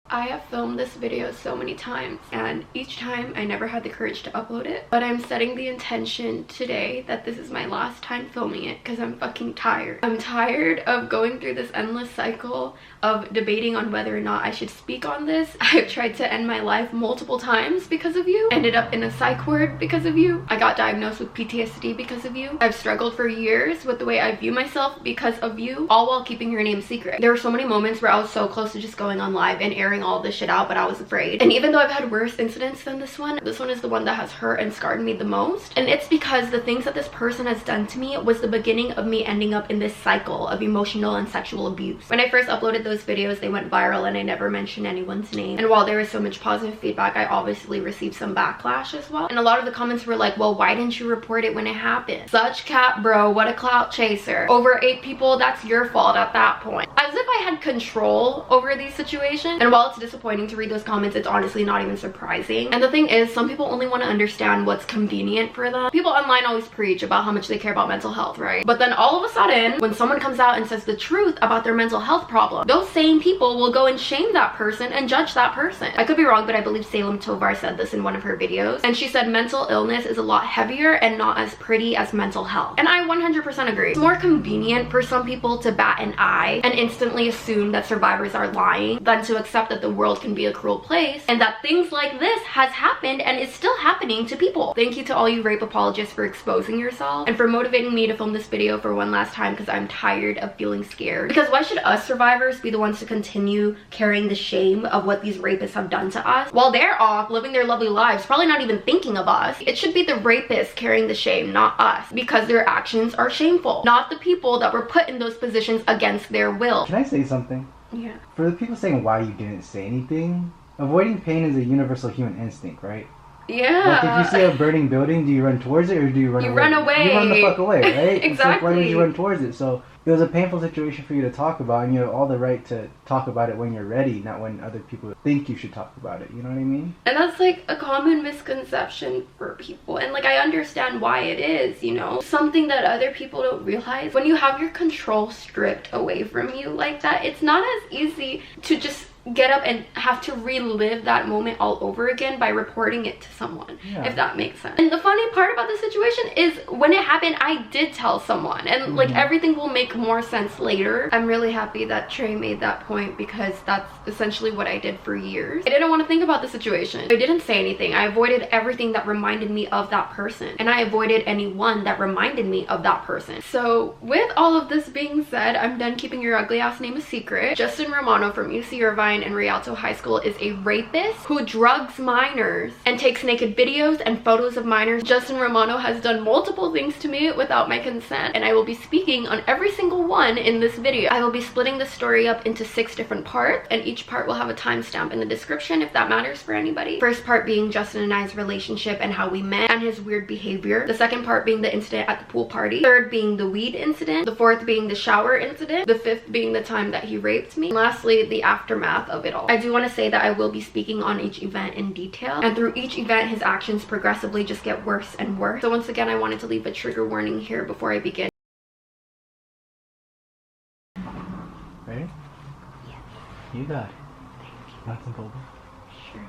I have filmed this video so many times and each time I never had the courage to upload it, but I'm setting the intention today that this is my last time filming it because I'm fucking tired. I'm tired of going through this endless cycle of debating on whether or not I should speak on this. I've tried to end my life multiple times because of you, ended up in a psych ward because of you. I got diagnosed with PTSD because of you. I've struggled for years with the way I view myself because of you, all while keeping your name secret. There were so many moments where I was so close to just going on live and airing all this shit out, but I was afraid. And even though I've had worse incidents than this one is the one that has hurt and scarred me the most. And it's because the things that this person has done to me was the beginning of me ending up in this cycle of emotional and sexual abuse. When I first uploaded those videos, they went viral and I never mentioned anyone's name. And while there was so much positive feedback, I obviously received some backlash as well. And a lot of the comments were like, well, why didn't you report it when it happened? Such cap, bro. What a clout chaser. Over 8 people, that's your fault at that point. As if I had control over these situations. And while it's disappointing to read those comments, it's honestly not even surprising. And the thing is, some people only want to understand what's convenient for them. People online always preach about how much they care about mental health, right? But then all of a sudden, when someone comes out and says the truth about their mental health problem, those same people will go and shame that person and judge that person. I could be wrong, but I believe Salem Tovar said this in one of her videos. And she said mental illness is a lot heavier and not as pretty as mental health. And I 100% agree. It's more convenient for some people to bat an eye and instantly assume that survivors are lying than to accept that the world can be a cruel place and that things like this has happened and is still happening to people. Thank you to all you rape apologists for exposing yourself and for motivating me to film this video for one last time, because I'm tired of feeling scared. Because why should us survivors be the ones to continue carrying the shame of what these rapists have done to us while they're off living their lovely lives, probably not even thinking of us? It should be the rapists carrying the shame, not us, because their actions are shameful, not the people that were put in those positions against their will. Can I say something? Yeah. For the people saying why you didn't say anything, avoiding pain is a universal human instinct, right? Yeah. Like if you see a burning building, do you run towards it or do you run away? You run away. You run the fuck away, right? Exactly. It's like, why would you run towards it? So it was a painful situation for you to talk about, and you have all the right to talk about it when you're ready, not when other people think you should talk about it. You know what I mean? And that's like a common misconception for people. And like, I understand why it is, you know? Something that other people don't realize. When you have your control stripped away from you like that, it's not as easy to just get up and have to relive that moment all over again by reporting it to someone, if that makes sense. And the funny part about the situation is when it happened, I did tell someone, and like everything will make more sense later. I'm really happy that Trey made that point, because that's essentially what I did for years. I didn't want to think about the situation. I didn't say anything. I avoided everything that reminded me of that person, and I avoided anyone that reminded me of that person. So with all of this being said, I'm done keeping your ugly ass name a secret. Justin Romano from UC Irvine and Rialto High School is a rapist who drugs minors and takes naked videos and photos of minors. Justin Romano has done multiple things to me without my consent, and I will be speaking on every single one in this video. I will be splitting the story up into 6 different parts, and each part will have a timestamp in the description if that matters for anybody. First part being Justin and I's relationship and how we met and his weird behavior. The second part being the incident at the pool party. Third being the weed incident. The fourth being the shower incident. The fifth being the time that he raped me. And lastly, the aftermath of it all. I do want to say that I will be speaking on each event in detail, and through each event his actions progressively just get worse and worse. So once again, I wanted to leave a trigger warning here before I begin. Ready? Yes. You got it. Thank you. Nothing bold. Sure.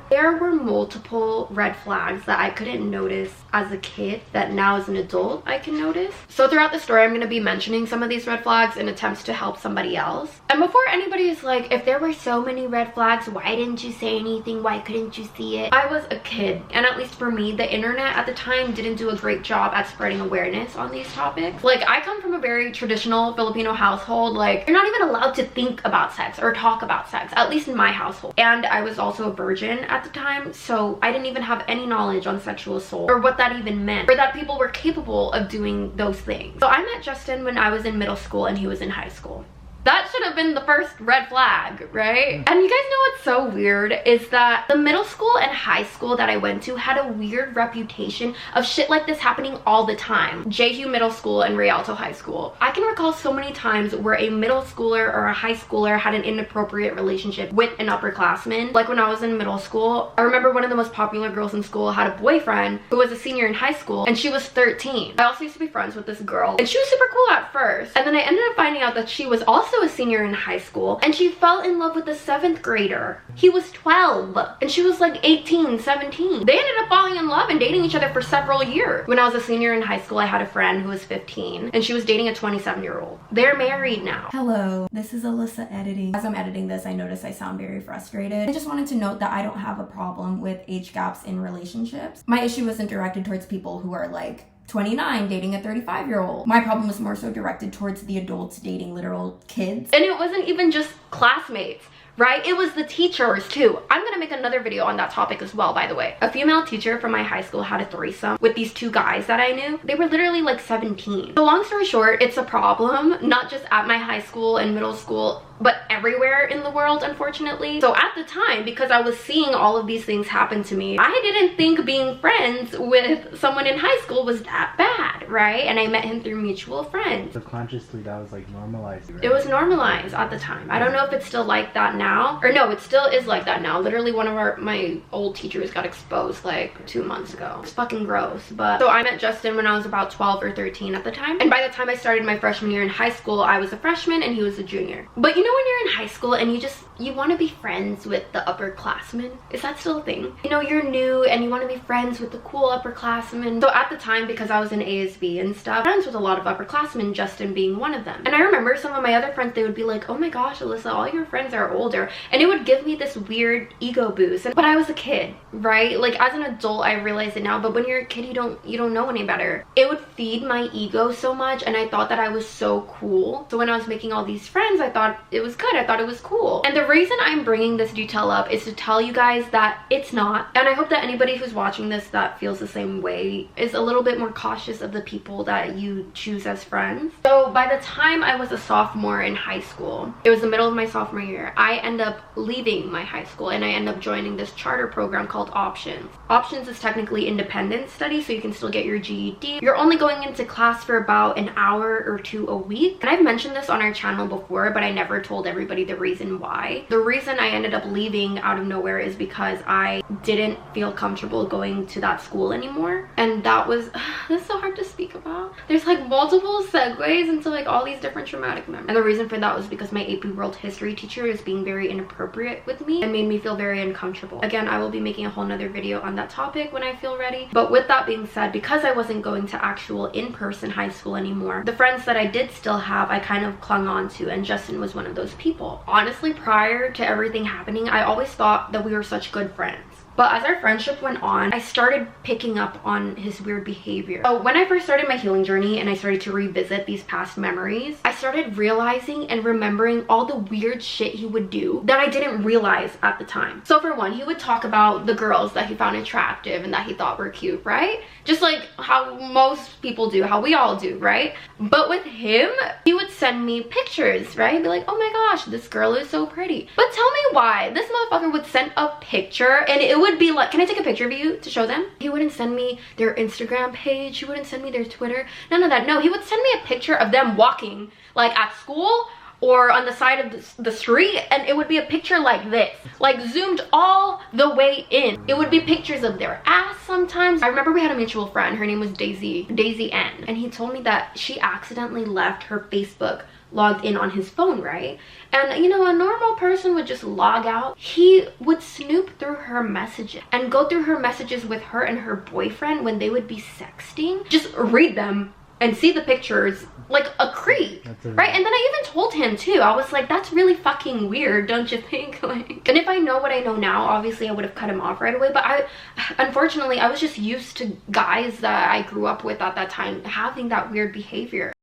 There were multiple red flags that I couldn't notice as a kid that now as an adult I can notice. So throughout the story, I'm going to be mentioning some of these red flags in attempts to help somebody else. And before anybody is like, if there were so many red flags, why didn't you say anything? Why couldn't you see it? I was a kid, and at least for me, the internet at the time didn't do a great job at spreading awareness on these topics. Like, I come from a very traditional Filipino household. Like, you're not even allowed to think about sex or talk about sex, at least in my household. And I was also a virgin at the time, so I didn't even have any knowledge on sexual assault or what that even meant, or that people were capable of doing those things. So I met Justin when I was in middle school and he was in high school. That should have been the first red flag, right? And you guys know what's so weird is that the middle school and high school that I went to had a weird reputation of shit like this happening all the time. Jehu Middle School and Rialto High School. I can recall so many times where a middle schooler or a high schooler had an inappropriate relationship with an upperclassman. Like when I was in middle school, I remember one of the most popular girls in school had a boyfriend who was a senior in high school, and she was 13. I also used to be friends with this girl, and she was super cool at first. And then I ended up finding out that she was also also a senior in high school, and she fell in love with a 7th grader. He was 12 and she was like 18, 17. They ended up falling in love and dating each other for several years. When I was a senior in high school, I had a friend who was 15 and she was dating a 27-year-old. They're married now. Hello, this is Alyssa editing. As I'm editing this, I notice I sound very frustrated. I just wanted to note that I don't have a problem with age gaps in relationships. My issue wasn't directed towards people who are like 29 dating a 35-year-old. My problem was more so directed towards the adults dating literal kids. And it wasn't even just classmates, right? It was the teachers too. I'm gonna make another video on that topic as well, by the way. A female teacher from my high school had a threesome with these 2 guys that I knew. They were literally like 17. So long story short, it's a problem, not just at my high school and middle school, but everywhere in the world, unfortunately. So at the time, because I was seeing all of these things happen to me, I didn't think being friends with someone in high school was that bad, right? And I met him through mutual friends. Subconsciously, that was like normalized, right? It was normalized at the time. I don't know if it's still like that now. Or no, it still is like that now. Literally one of my old teachers got exposed like 2 months ago. It's fucking gross. But so I met Justin when I was about 12 or 13 at the time. And by the time I started my freshman year in high school, I was a freshman and he was a junior. But you know when you're in high school and you want to be friends with the upperclassmen? Is that still a thing? You know, you're new and you want to be friends with the cool upperclassmen. So at the time, because I was in ASB and stuff, friends with a lot of upperclassmen, Justin being one of them. And I remember some of my other friends, they would be like, oh my gosh, Alyssa, all your friends are older. And it would give me this weird ego boost. But I was a kid, right? Like as an adult, I realize it now, but when you're a kid, you don't know any better. It would feed my ego so much and I thought that I was so cool. So when I was making all these friends, I thought it was good. I thought it was cool. And the reason I'm bringing this detail up is to tell you guys that it's not. And I hope that anybody who's watching this that feels the same way is a little bit more cautious of the people that you choose as friends. So by the time I was a sophomore in high school, it was the middle of my sophomore year, I end up leaving my high school and I end up joining this charter program called Options. Options is technically independent study, so you can still get your GED. You're only going into class for about an hour or 2 a week. And I've mentioned this on our channel before, but I never told everybody the reason why. The reason I ended up leaving out of nowhere is because I didn't feel comfortable going to that school anymore. And that was, that's so hard to speak about. There's like multiple segues into like all these different traumatic memories. And the reason for that was because my AP World History teacher is being very inappropriate with me and made me feel very uncomfortable. Again, I will be making a whole nother video on that topic when I feel ready. But with that being said, because I wasn't going to actual in-person high school anymore, the friends that I did still have, I kind of clung on to, and Justin was one of those people. Honestly, prior to everything happening, I always thought that we were such good friends. But as our friendship went on, I started picking up on his weird behavior. So when I first started my healing journey and I started to revisit these past memories, I started realizing and remembering all the weird shit he would do that I didn't realize at the time. So for one, he would talk about the girls that he found attractive and that he thought were cute, right? Just like how most people do, how we all do, right? But with him, he would send me pictures, right? Be like, oh my gosh, this girl is so pretty. But tell me why this motherfucker would send a picture and it would be like, can I take a picture of you to show them? He wouldn't send me their Instagram page. He wouldn't send me their Twitter. None of that. No, he would send me a picture of them walking like at school or on the side of the street, and it would be a picture like this, like zoomed all the way in. It would be pictures of their ass sometimes. I remember we had a mutual friend, her name was Daisy N, and he told me that she accidentally left her Facebook logged in on his phone, right? And you know, a normal person would just log out. He would snoop through her messages and go through her messages with her and her boyfriend when they would be sexting, just read them and see the pictures like a creep, right? And then I even told him too. I was like, that's really fucking weird, don't you think? Like, and if I know what I know now, obviously I would have cut him off right away. But unfortunately, I was just used to guys that I grew up with at that time having that weird behavior.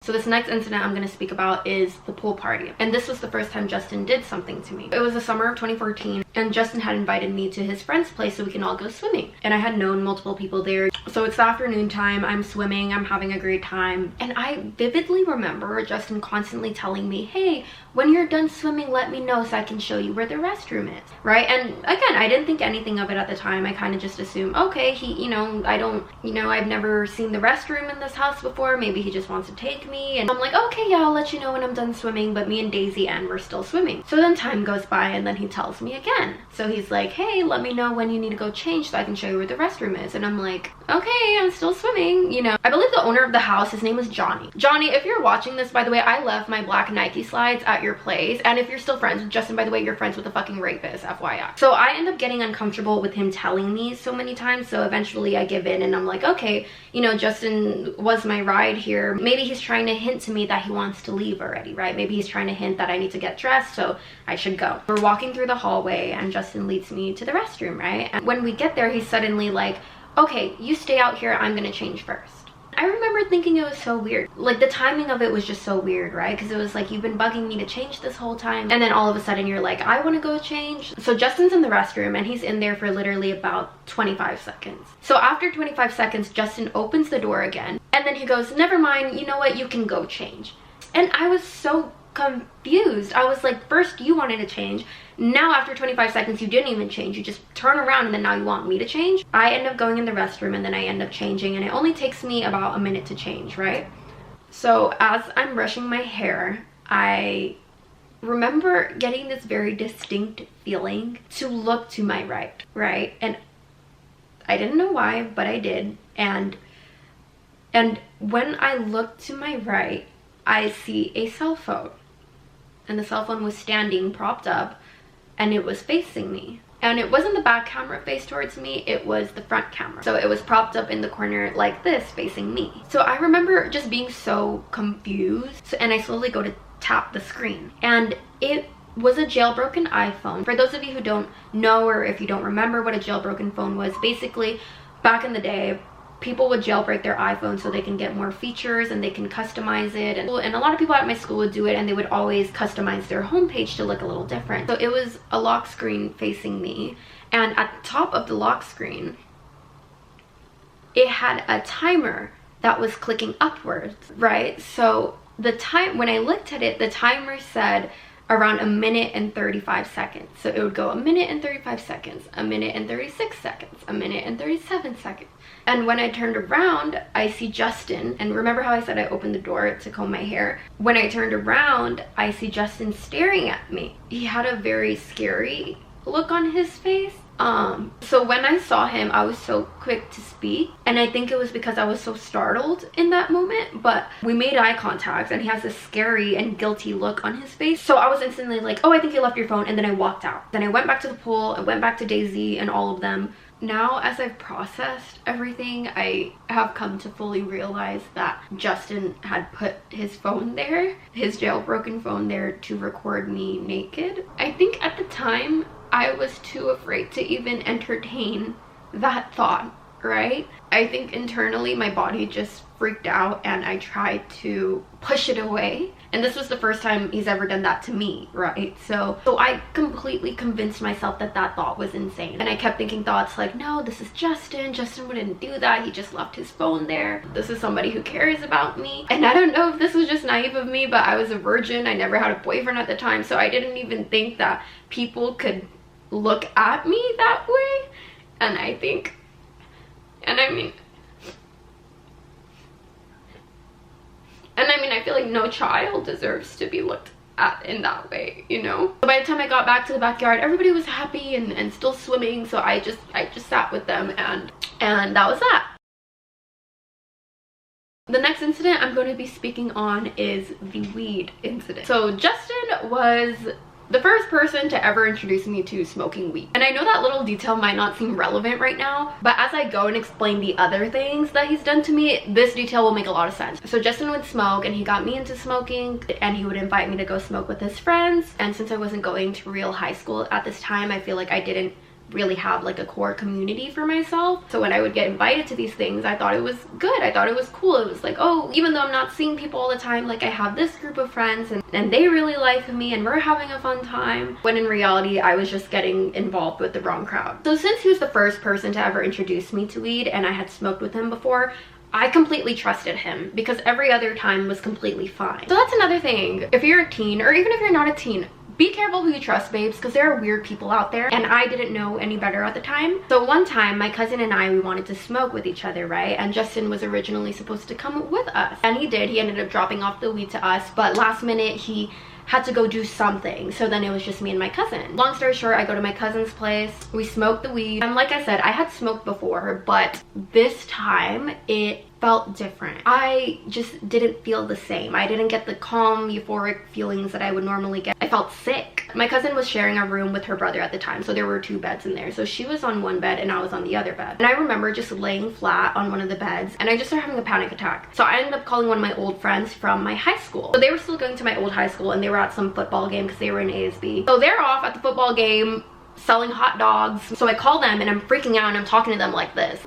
So this next incident I'm going to speak about is the pool party. And this was the first time Justin did something to me. It was the summer of 2014 and Justin had invited me to his friend's place so we can all go swimming. And I had known multiple people there. So it's the afternoon time, I'm swimming, I'm having a great time. And I vividly remember Justin constantly telling me, hey, when you're done swimming, let me know so I can show you where the restroom is, right? And again, I didn't think anything of it at the time. I kind of just assumed, okay, he, I've never seen the restroom in this house before. Maybe he just wants to take me me, and I'm like, okay, yeah, I'll let you know when I'm done swimming. But me and Daisy and we're still swimming. So then time goes by, and then he tells me again. So he's like, hey, let me know when you need to go change so I can show you where the restroom is. And I'm like, okay, I'm still swimming, you know. I believe the owner of the house, his name was Johnny. Johnny, if you're watching this, by the way, I left my black Nike slides at your place. And if you're still friends with Justin, by the way, you're friends with a fucking rapist, FYI. So I end up getting uncomfortable with him telling me so many times. So eventually I give in, and I'm like, okay, you know, Justin was my ride here. Maybe he's trying to hint to me that he wants to leave already, right? Maybe he's trying to hint that I need to get dressed, so I should go. We're walking through the hallway, and Justin leads me to the restroom, right? And when we get there, he's suddenly like, okay, you stay out here, I'm gonna change first. I remember thinking it was so weird. Like, the timing of it was just so weird, right? Because it was like, you've been bugging me to change this whole time, and then all of a sudden you're like, I want to go change. So Justin's in the restroom, and he's in there for literally about 25 seconds. So after 25 seconds, Justin opens the door again, and then he goes, never mind, you know what, you can go change. And I was so confused. I was like, first you wanted to change, now after 25 seconds you didn't even change, you just turn around and then now you want me to change. I end up going in the restroom, and then I end up changing, and it only takes me about a minute to change, right? So as I'm brushing my hair, I remember getting this very distinct feeling to look to my right? And I didn't know why, but I did. And when I looked to my right, I see a cell phone, and the cell phone was standing propped up, and it was facing me. And it wasn't the back camera face towards me, it was the front camera. So it was propped up in the corner like this, facing me. So I remember just being so confused, and I slowly go to tap the screen, and it was a jailbroken iPhone. For those of you who don't know, or if you don't remember what a jailbroken phone was, basically back in the day, people would jailbreak their iPhone so they can get more features and they can customize it. And a lot of people at my school would do it, and they would always customize their homepage to look a little different. So it was a lock screen facing me, and at the top of the lock screen, it had a timer that was clicking upwards, right? So the time, when I looked at it, the timer said around a minute and 35 seconds. So it would go a minute and 35 seconds, a minute and 36 seconds, a minute and 37 seconds. And when I turned around, I see Justin. And remember how I said I opened the door to comb my hair? When I turned around, I see Justin staring at me. He had a very scary look on his face. So when I saw him, I was so quick to speak, and I think it was because I was so startled in that moment, but we made eye contact, and he has this scary and guilty look on his face. So I was instantly like, oh, I think you left your phone, and then I walked out. Then I went back to the pool, I went back to Daisy and all of them. Now, as I've processed everything, I have come to fully realize that Justin had put his phone there, his jailbroken phone there, to record me naked. I think at the time, I was too afraid to even entertain that thought, right? I think internally my body just freaked out, and I tried to push it away. And this was the first time he's ever done that to me, right? So I completely convinced myself that that thought was insane. And I kept thinking thoughts like, no, this is Justin. Justin wouldn't do that. He just left his phone there. This is somebody who cares about me. And I don't know if this was just naive of me, but I was a virgin. I never had a boyfriend at the time. So I didn't even think that people could look at me that way. And I think, and I mean, I feel like no child deserves to be looked at in that way, you know? So by the time I got back to the backyard, everybody was happy and still swimming, so I just sat with them, and that was that. The next incident I'm going to be speaking on is the weed incident. So Justin was the first person to ever introduce me to smoking weed. And I know that little detail might not seem relevant right now, but as I go and explain the other things that he's done to me, this detail will make a lot of sense. So Justin would smoke, and he got me into smoking, and he would invite me to go smoke with his friends. And since I wasn't going to real high school at this time, I feel like I didn't really have like a core community for myself. So when I would get invited to these things, I thought it was good. I thought it was cool. It was like, oh, even though I'm not seeing people all the time, like I have this group of friends, and they really like me, and we're having a fun time. When in reality, I was just getting involved with the wrong crowd. So since he was the first person to ever introduce me to weed, and I had smoked with him before, I completely trusted him because every other time was completely fine. So that's another thing. If you're a teen, or even if you're not a teen, be careful who you trust, babes, because there are weird people out there, and I didn't know any better at the time. So one time, my cousin and I, we wanted to smoke with each other, right? And Justin was originally supposed to come with us, and he did. He ended up dropping off the weed to us, but last minute he had to go do something, so then it was just me and my cousin. Long story short, I go to my cousin's place, we smoke the weed, and like I said, I had smoked before, but this time it felt different. I just didn't feel the same. I didn't get the calm, euphoric feelings that I would normally get. I felt sick. My cousin was sharing a room with her brother at the time, so there were 2 beds in there. So she was on one bed and I was on the other bed. And I remember just laying flat on one of the beds and I just started having a panic attack. So I ended up calling one of my old friends from my high school. So they were still going to my old high school and they were at some football game because they were in ASB. So they're off at the football game selling hot dogs. So I call them and I'm freaking out and I'm talking to them like this.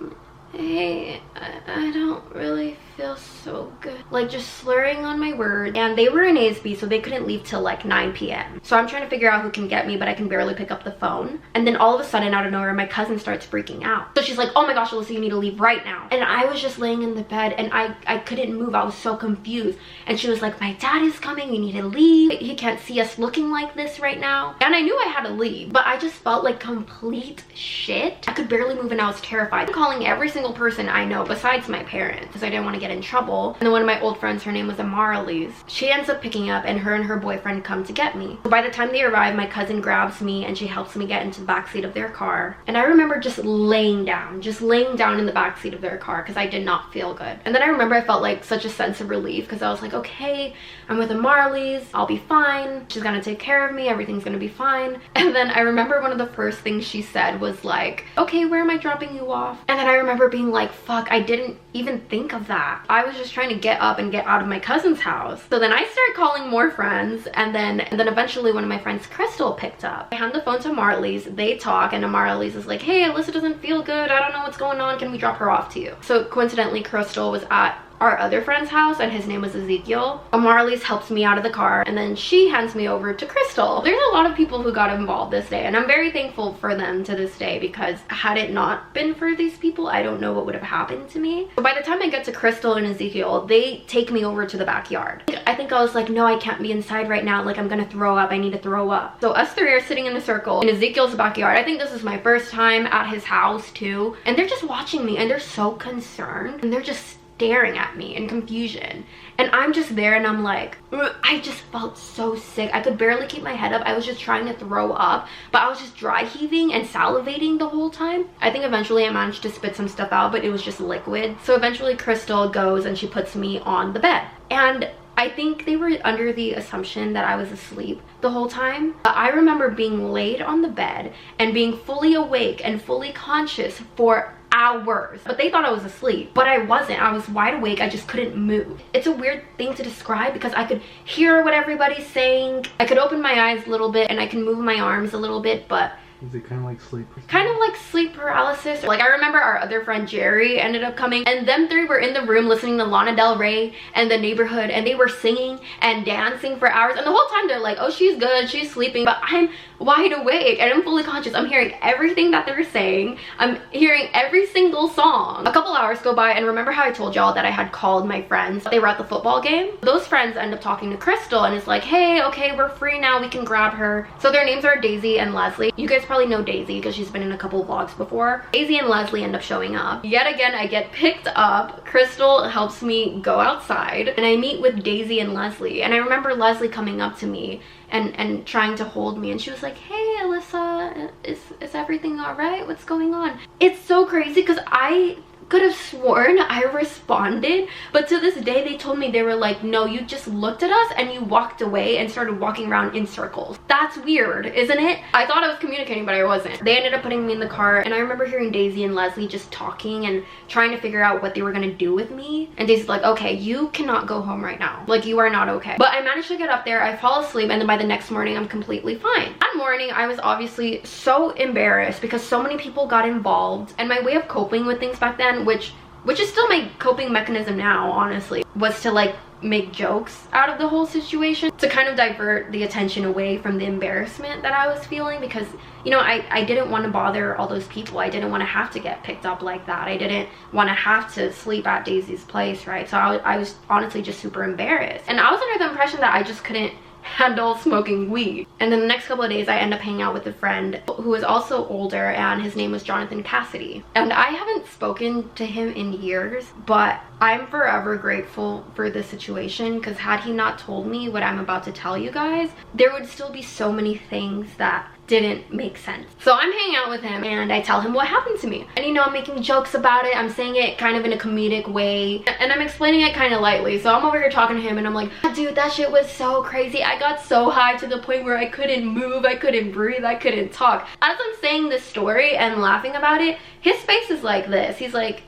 Hey, I don't really feel so good. Like, just slurring on my words. And they were in ASB, so they couldn't leave till like 9 p.m. So I'm trying to figure out who can get me, but I can barely pick up the phone. And then all of a sudden, out of nowhere, my cousin starts freaking out. So she's like, oh my gosh, Alyssa, you need to leave right now. And I was just laying in the bed and I couldn't move. I was so confused. And she was like, my dad is coming, you need to leave. He can't see us looking like this right now. And I knew I had to leave, but I just felt like complete shit. I could barely move and I was terrified. I'm calling every single person I know besides my parents because I didn't want to get in trouble. And then one of my old friends, her name was Amaryllis, she ends up picking up and her boyfriend come to get me. So by the time they arrive, my cousin grabs me and she helps me get into the backseat of their car. And I remember just laying down in the backseat of their car because I did not feel good. And then I remember I felt like such a sense of relief because I was like, okay, I'm with Amaryllis, I'll be fine. She's gonna take care of me, everything's gonna be fine. And then I remember one of the first things she said was like, okay, where am I dropping you off? And then I remember being like, fuck, I didn't even think of that. I was just trying to get up and get out of my cousin's house. So then I started calling more friends and then eventually one of my friends, Crystal, picked up. I hand the phone to Amaryllis, they talk, and Amaryllis is like, hey, Alyssa doesn't feel good, I don't know what's going on, can we drop her off to you? So coincidentally, Crystal was at our other friend's house and his name was Ezekiel. Amaryllis helps me out of the car and then she hands me over to Crystal. There's a lot of people who got involved this day and I'm very thankful for them to this day because had it not been for these people, I don't know what would have happened to me. So by the time I get to Crystal and Ezekiel, they take me over to the backyard. I think I was like, no, I can't be inside right now. Like, I'm gonna throw up, I need to throw up. So us 3 are sitting in a circle in Ezekiel's backyard. I think this is my first time at his house too. And they're just watching me and they're so concerned and they're just staring at me in confusion. And I'm just there and I'm like, I just felt so sick. I could barely keep my head up. I was just trying to throw up, but I was just dry heaving and salivating the whole time. I think eventually I managed to spit some stuff out, but it was just liquid. So eventually Crystal goes and she puts me on the bed. And I think they were under the assumption that I was asleep the whole time. I remember being laid on the bed and being fully awake and fully conscious for hours, but they thought I was asleep, but I wasn't. I was wide awake, I just couldn't move. It's a weird thing to describe because I could hear what everybody's saying, I could open my eyes a little bit and I can move my arms a little bit, but is it kind of like sleep? Kind of like sleep paralysis. Like, I remember our other friend Jerry ended up coming and them 3 were in the room listening to Lana Del Rey and The Neighborhood and they were singing and dancing for hours and the whole time they're like, oh, she's good, she's sleeping, but I'm wide awake and I'm fully conscious. I'm hearing everything that they're saying. I'm hearing every single song. A couple hours go by and remember how I told y'all that I had called my friends? They were at the football game. Those friends end up talking to Crystal and it's like, hey, okay, we're free now, we can grab her. So their names are Daisy and Leslie. You guys probably know Daisy because she's been in a couple vlogs before. Daisy and Leslie end up showing up. Yet again, I get picked up. Crystal helps me go outside and I meet with Daisy and Leslie. And I remember Leslie coming up to me and trying to hold me and she was like, hey Alyssa, is everything all right? What's going on? It's so crazy because I could have sworn I responded, but to this day they told me, they were like, no, you just looked at us and you walked away and started walking around in circles. That's weird, isn't it? I thought I was communicating, but I wasn't. They ended up putting me in the car and I remember hearing Daisy and Leslie just talking and trying to figure out what they were gonna do with me. And Daisy's like, okay, you cannot go home right now, like you are not okay. But I managed to get up there, I fall asleep, and then by the next morning I'm completely fine. That morning I was obviously so embarrassed because so many people got involved, and my way of coping with things back then, which is still my coping mechanism now, honestly, was to like make jokes out of the whole situation to kind of divert the attention away from the embarrassment that I was feeling, because you know, I didn't want to bother all those people. I didn't want to have to get picked up like that. I didn't want to have to sleep at Daisy's place, right? So I was honestly just super embarrassed, and I was under the impression that I just couldn't handle smoking weed. And then the next couple of days I end up hanging out with a friend who is also older, and his name was Jonathan Cassidy. And I haven't spoken to him in years, but I'm forever grateful for this situation, because had he not told me what I'm about to tell you guys, there would still be so many things that didn't make sense. So I'm hanging out with him and I tell him what happened to me. And you know, I'm making jokes about it. I'm saying it kind of in a comedic way. And I'm explaining it kind of lightly. So I'm over here talking to him and I'm like, dude, that shit was so crazy. I got so high to the point where I couldn't move, I couldn't breathe, I couldn't talk. As I'm saying this story and laughing about it, his face is like this. He's like,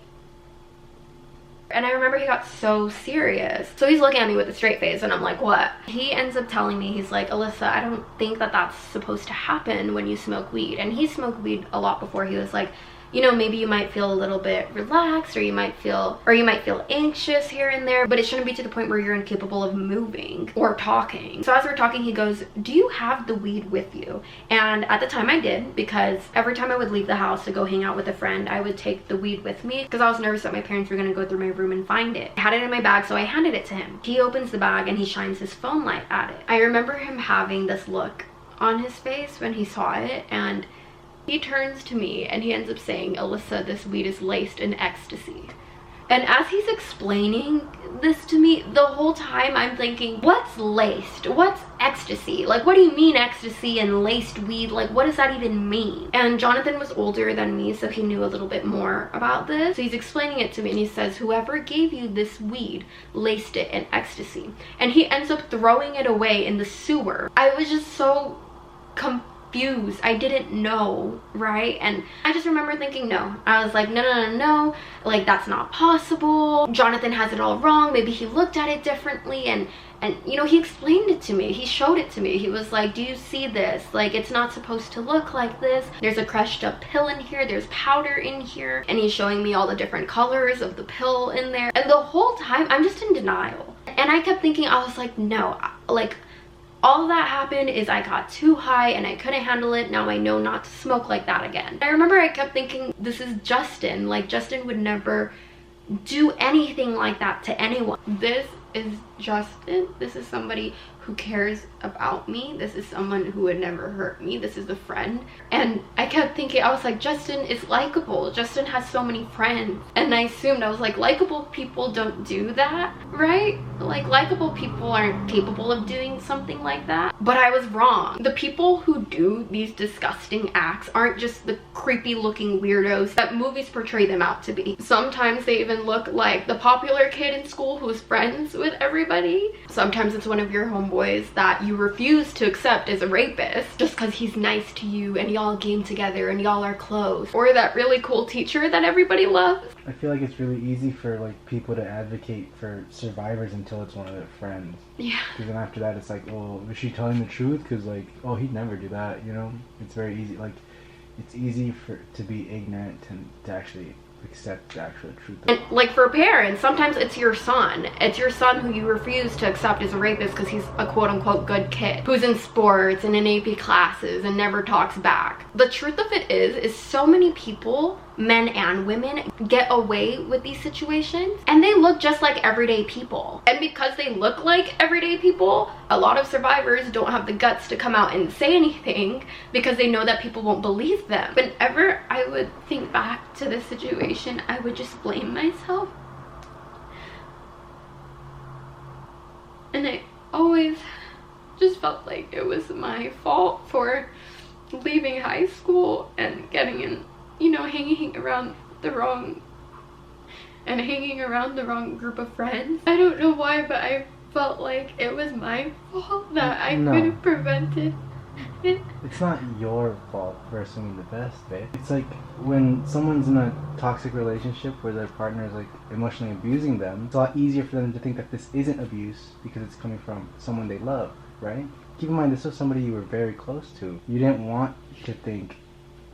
and I remember he got so serious. So he's looking at me with a straight face and I'm like, what? He ends up telling me, he's like, Alyssa, I don't think that that's supposed to happen when you smoke weed. And he smoked weed a lot before. He was like, you know, maybe you might feel a little bit relaxed, or you might feel anxious here and there, but it shouldn't be to the point where you're incapable of moving or talking. So as we're talking, he goes, do you have the weed with you? And at the time I did, because every time I would leave the house to go hang out with a friend, I would take the weed with me because I was nervous that my parents were going to go through my room and find it. I had it in my bag, so I handed it to him. He opens the bag and he shines his phone light at it. I remember him having this look on his face when he saw it, and he turns to me and he ends up saying, Alyssa, this weed is laced in ecstasy. And as he's explaining this to me, the whole time I'm thinking, what's laced? What's ecstasy? Like, what do you mean ecstasy and laced weed? Like, what does that even mean? And Jonathan was older than me, so he knew a little bit more about this. So he's explaining it to me and he says, whoever gave you this weed laced it in ecstasy. And he ends up throwing it away in the sewer. I was just so confused. I didn't know, right? And I just remember thinking, no. I was like, no, like, that's not possible. Jonathan has it all wrong. Maybe he looked at it differently. And you know, he explained it to me. He showed it to me. He was like, do you see this? Like, it's not supposed to look like this. There's a crushed up pill in here. There's powder in here. And he's showing me all the different colors of the pill in there. And the whole time I'm just in denial. And I kept thinking, I was like, no, like, all that happened is I got too high and I couldn't handle it. Now I know not to smoke like that again. I remember I kept thinking, this is Justin. Like, Justin would never do anything like that to anyone. This is Justin. This is somebody who cares about me. This is someone who would never hurt me. This is a friend. And I kept thinking, I was like, Justin is likable. Justin has so many friends. And I assumed, I was like, likable people don't do that, right? Like, likable people aren't capable of doing something like that. But I was wrong. The people who do these disgusting acts aren't just the creepy looking weirdos that movies portray them out to be. Sometimes they even look like the popular kid in school who's friends with everybody. Sometimes it's one of your homeboys that you refuse to accept as a rapist just because he's nice to you and y'all game together and y'all are close. Or that really cool teacher that everybody loves. I feel like it's really easy for like people to advocate for survivors until it's one of their friends. Yeah. Because then after that it's like, well, is she telling the truth? Because like, oh, he'd never do that, you know? It's very easy. Like, it's easy to be ignorant and to actually accept the actual truth. And like, for parents, sometimes it's your son. It's your son who you refuse to accept as a rapist because he's a quote-unquote good kid who's in sports and in AP classes and never talks back. The truth of it is so many people, men and women, get away with these situations and they look just like everyday people. And because they look like everyday people, a lot of survivors don't have the guts to come out and say anything because they know that people won't believe them. Whenever I would think back to this situation, I would just blame myself. And I always just felt like it was my fault for leaving high school and getting in, you know, hanging around the wrong group of friends. I don't know why, but I felt like it was my fault that I could have prevented it. It's not your fault for assuming the best, babe. It's like when someone's in a toxic relationship where their partner is like emotionally abusing them, it's a lot easier for them to think that this isn't abuse because it's coming from someone they love, right? Keep in mind, this was somebody you were very close to. You didn't want to think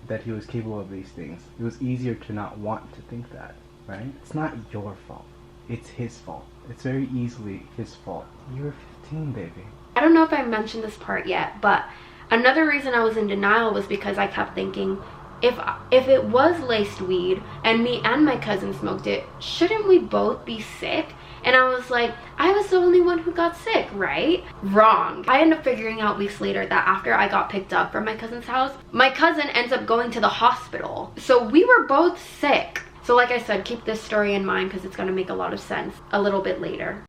that he was capable of these things. It was easier to not want to think that, right? It's not your fault. It's his fault. It's very easily his fault. You were 15, baby. I don't know if I mentioned this part yet, but another reason I was in denial was because I kept thinking, if it was laced weed and me and my cousin smoked it, shouldn't we both be sick And I was like, I was the only one who got sick, right? Wrong. I ended up figuring out weeks later that after I got picked up from my cousin's house, my cousin ends up going to the hospital. So we were both sick. So like I said, keep this story in mind because it's going to make a lot of sense a little bit later.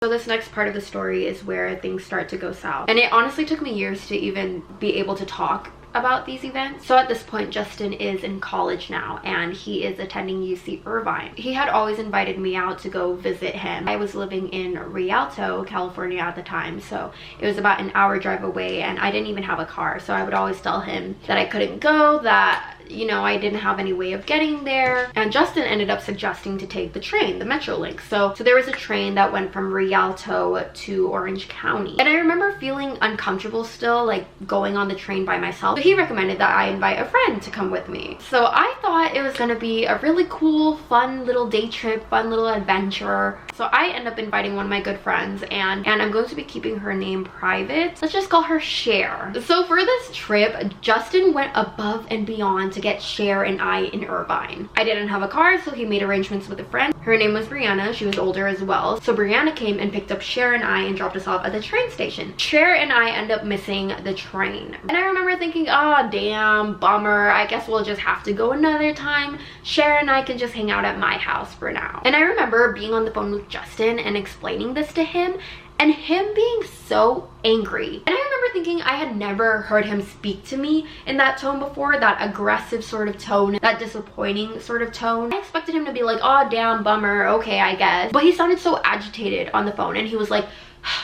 So this next part of the story is where things start to go south. And it honestly took me years to even be able to talk about these events. So at this point, Justin is in college now and he is attending UC Irvine. He had always invited me out to go visit him. I was living in Rialto, California at the time, so it was about an hour drive away and I didn't even have a car. So I would always tell him that I couldn't go, that you know, I didn't have any way of getting there. And Justin ended up suggesting to take the train, the Metrolink. So there was a train that went from Rialto to Orange County. And I remember feeling uncomfortable still, like going on the train by myself. So he recommended that I invite a friend to come with me. So I thought it was gonna be a really cool, fun little day trip, fun little adventure. So I end up inviting one of my good friends and I'm going to be keeping her name private. Let's just call her Cher. So for this trip, Justin went above and beyond to get Cher and I in Irvine. I didn't have a car, so he made arrangements with a friend. Her name was Brianna. She was older as well. So Brianna came and picked up Cher and I and dropped us off at the train station. Cher and I end up missing the train. And I remember thinking, oh damn, bummer. I guess we'll just have to go another time. Cher and I can just hang out at my house for now. And I remember being on the phone with Justin and explaining this to him and him being so angry. And I remember thinking I had never heard him speak to me in that tone before, that aggressive sort of tone, that disappointing sort of tone. I expected him to be like, oh damn, bummer, okay, I guess. But he sounded so agitated on the phone and he was like,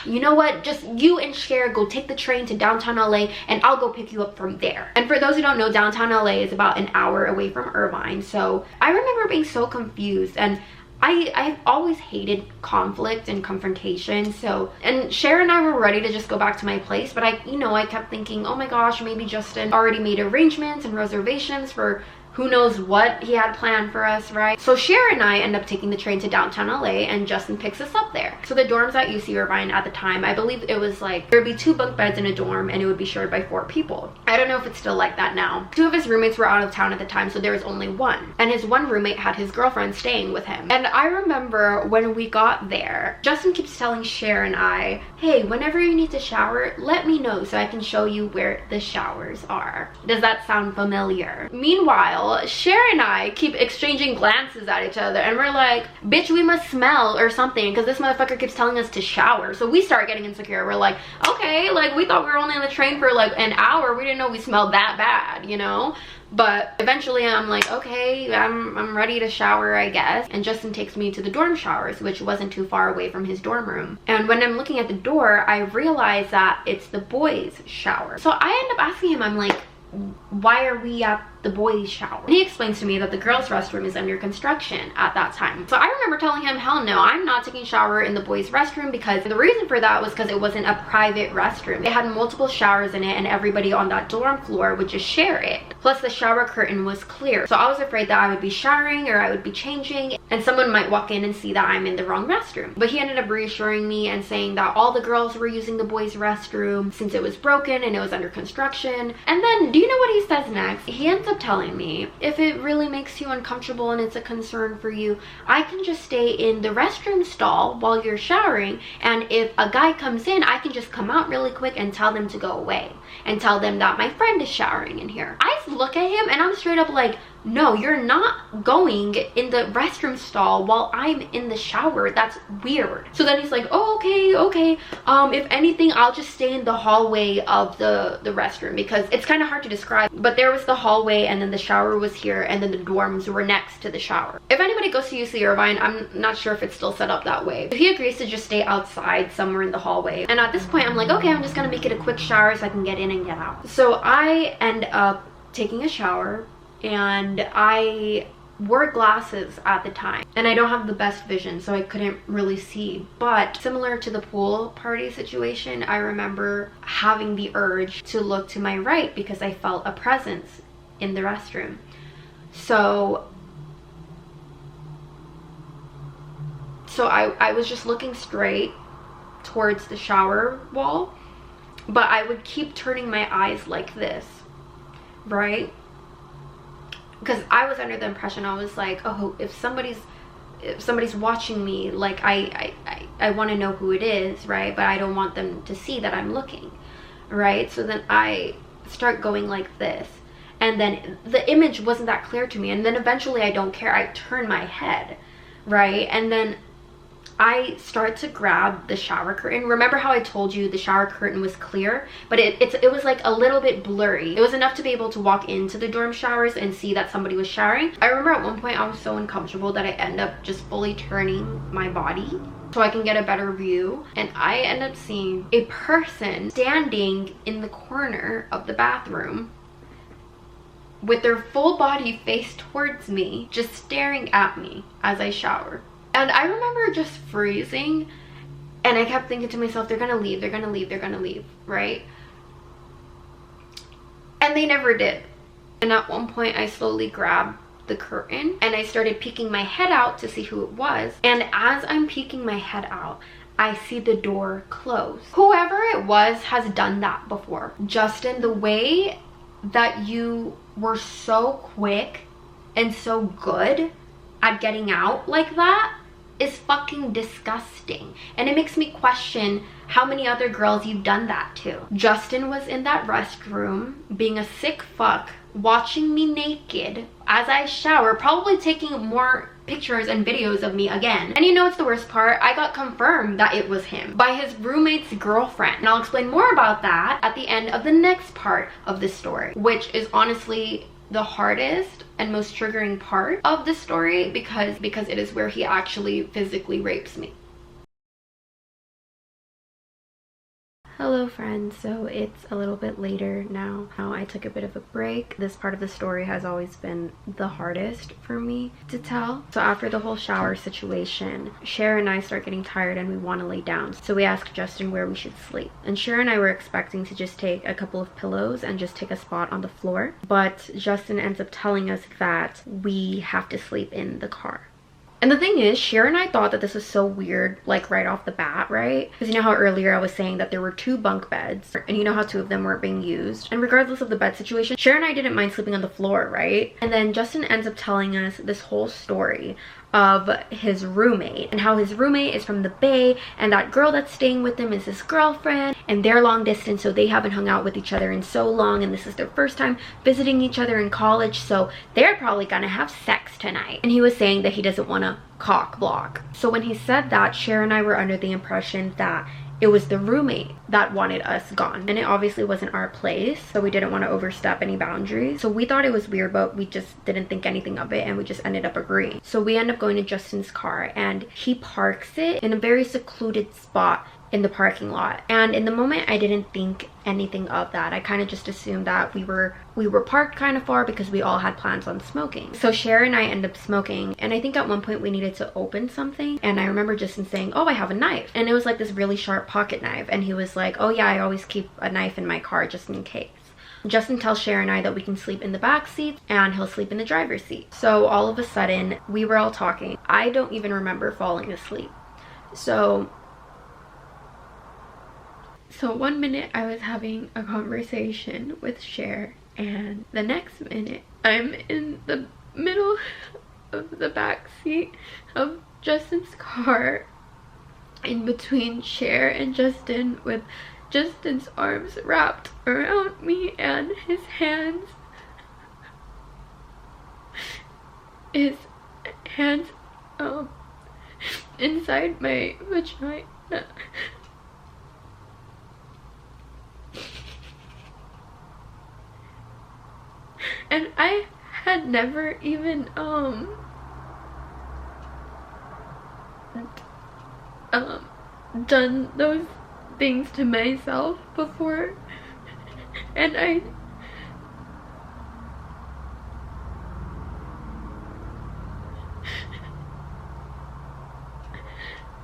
you know what, just you and Cher go take the train to downtown LA and I'll go pick you up from there. And for those who don't know, downtown LA is about an hour away from Irvine. So I remember being so confused, and I've always hated conflict and confrontation. So, and Cher and I were ready to just go back to my place, but I kept thinking, oh my gosh, maybe Justin already made arrangements and reservations for who knows what he had planned for us, right? So Cher and I end up taking the train to downtown LA and Justin picks us up there. So the dorms at UC Irvine at the time, I believe it was like, there would be 2 bunk beds in a dorm and it would be shared by 4 people. I don't know if it's still like that now. 2 of his roommates were out of town at the time, so there was only 1. And his one roommate had his girlfriend staying with him. And I remember when we got there, Justin keeps telling Cher and I, hey, whenever you need to shower, let me know so I can show you where the showers are. Does that sound familiar? Meanwhile, Cher and I keep exchanging glances at each other and we're like, bitch, we must smell or something because this motherfucker keeps telling us to shower. So we start getting insecure. We're like, okay, like we thought we were only on the train for like an hour. We didn't know we smelled that bad, you know? But eventually I'm like, okay, I'm ready to shower, I guess. And Justin takes me to the dorm showers, which wasn't too far away from his dorm room. And when I'm looking at the door, I realize that it's the boys' shower. So I end up asking him, I'm like, why are we at the boys' shower? And he explains to me that the girls' restroom is under construction at that time. So I remember telling him, hell no, I'm not taking a shower in the boys' restroom, because the reason for that was because it wasn't a private restroom. It had multiple showers in it and everybody on that dorm floor would just share it. Plus the shower curtain was clear. So I was afraid that I would be showering or I would be changing and someone might walk in and see that I'm in the wrong restroom. But he ended up reassuring me and saying that all the girls were using the boys' restroom since it was broken and it was under construction. And then, do you know what he says next? He ends up telling me, if it really makes you uncomfortable and it's a concern for you, I can just stay in the restroom stall while you're showering, and if a guy comes in, I can just come out really quick and tell them to go away and tell them that my friend is showering in here. I look at him and I'm straight up like, no, you're not going in the restroom stall while I'm in the shower. That's weird. So then he's like, oh, okay. If anything, I'll just stay in the hallway of the restroom, because it's kind of hard to describe. But there was the hallway and then the shower was here and then the dorms were next to the shower. If anybody goes to UC Irvine, I'm not sure if it's still set up that way. But he agrees to just stay outside somewhere in the hallway. And at this point, I'm like, okay, I'm just gonna make it a quick shower so I can get in and get out. So I end up taking a shower, and I wore glasses at the time and I don't have the best vision, so I couldn't really see. But similar to the pool party situation, I remember having the urge to look to my right because I felt a presence in the restroom. So I was just looking straight towards the shower wall, but I would keep turning my eyes like this, right? because I was under the impression, I was like, oh, if somebody's watching me, like I want to know who it is, right? But I don't want them to see that I'm looking, right? So then I start going like this, and then the image wasn't that clear to me, and then eventually I don't care, I turn my head, right? And then I start to grab the shower curtain. Remember how I told you the shower curtain was clear, but it was like a little bit blurry. It was enough to be able to walk into the dorm showers and see that somebody was showering. I remember at one point I was so uncomfortable that I end up just fully turning my body so I can get a better view, and I end up seeing a person standing in the corner of the bathroom with their full body faced towards me, just staring at me as I shower. And I remember just freezing, and I kept thinking to myself, they're gonna leave, they're gonna leave, they're gonna leave, right? And they never did. And at one point I slowly grabbed the curtain and I started peeking my head out to see who it was. And as I'm peeking my head out, I see the door close. Whoever it was has done that before. Justin, the way that you were so quick and so good at getting out like that is fucking disgusting, and it makes me question how many other girls you've done that to. Justin was in that restroom being a sick fuck, watching me naked as I shower, probably taking more pictures and videos of me again. And you know what's the worst part? I got confirmed that it was him by his roommate's girlfriend, and I'll explain more about that at the end of the next part of this story, which is honestly the hardest and most triggering part of the story, because it is where he actually physically rapes me. Hello friends, so it's a little bit later now. I took a bit of a break. This part of the story has always been the hardest for me to tell. So after the whole shower situation, Cher and I start getting tired and we want to lay down. So we asked Justin where we should sleep. And Cher and I were expecting to just take a couple of pillows and just take a spot on the floor. But Justin ends up telling us that we have to sleep in the car. And the thing is, Cher and I thought that this was so weird, like right off the bat, right? Because you know how earlier I was saying that there were 2 bunk beds, and you know how 2 of them weren't being used? And regardless of the bed situation, Cher and I didn't mind sleeping on the floor, right? And then Justin ends up telling us this whole story of his roommate, and how his roommate is from the Bay, and that girl that's staying with him is his girlfriend, and they're long distance, so they haven't hung out with each other in so long, and this is their first time visiting each other in college, so they're probably gonna have sex tonight. And he was saying that he doesn't want to cock block. So when he said that, Cher and I were under the impression that it was the roommate that wanted us gone, and it obviously wasn't our place, so we didn't want to overstep any boundaries. So we thought it was weird, but we just didn't think anything of it, and we just ended up agreeing. So we end up going to Justin's car, and he parks it in a very secluded spot in the parking lot. And in the moment I didn't think anything of that. I kind of just assumed that we were parked kind of far because we all had plans on smoking. So Cher and I end up smoking, and I think at one point we needed to open something, and I remember Justin saying, oh, I have a knife, and it was like this really sharp pocket knife, and he was like, oh yeah, I always keep a knife in my car just in case. Justin tells Cher and I that we can sleep in the back seat and he'll sleep in the driver's seat. So all of a sudden we were all talking. I don't even remember falling asleep. So one minute I was having a conversation with Cher, and the next minute I'm in the middle of the back seat of Justin's car, in between Cher and Justin, with Justin's arms wrapped around me and his hands inside my vagina. And I had never even done those things to myself before, and I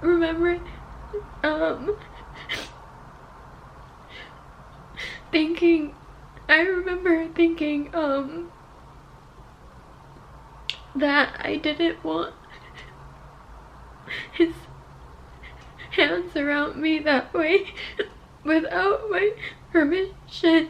remember thinking that I didn't want his hands around me that way without my permission.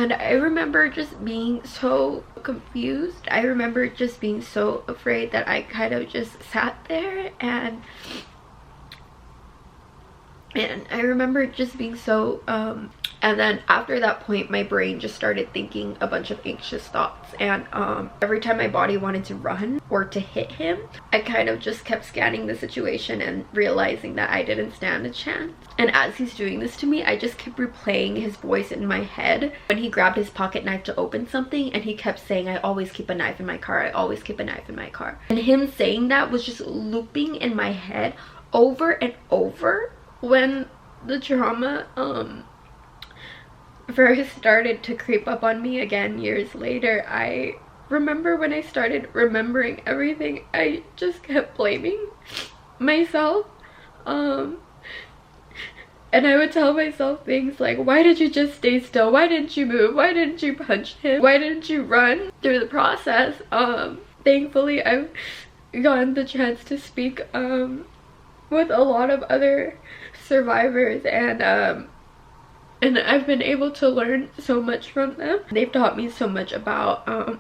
And I remember just being so confused. I remember just being so afraid that I kind of just sat there, and I remember just being so and then after that point, my brain just started thinking a bunch of anxious thoughts, and every time my body wanted to run or to hit him, I kind of just kept scanning the situation and realizing that I didn't stand a chance. And as he's doing this to me, I just kept replaying his voice in my head when he grabbed his pocket knife to open something, and he kept saying, I always keep a knife in my car, I always keep a knife in my car. And him saying that was just looping in my head over and over. When the trauma first started to creep up on me again years later, I remember when I started remembering everything, I just kept blaming myself. And I would tell myself things like, why did you just stay still? Why didn't you move? Why didn't you punch him? Why didn't you run? Through the process, thankfully I've gotten the chance to speak with a lot of other survivors, and I've been able to learn so much from them. They've taught me so much about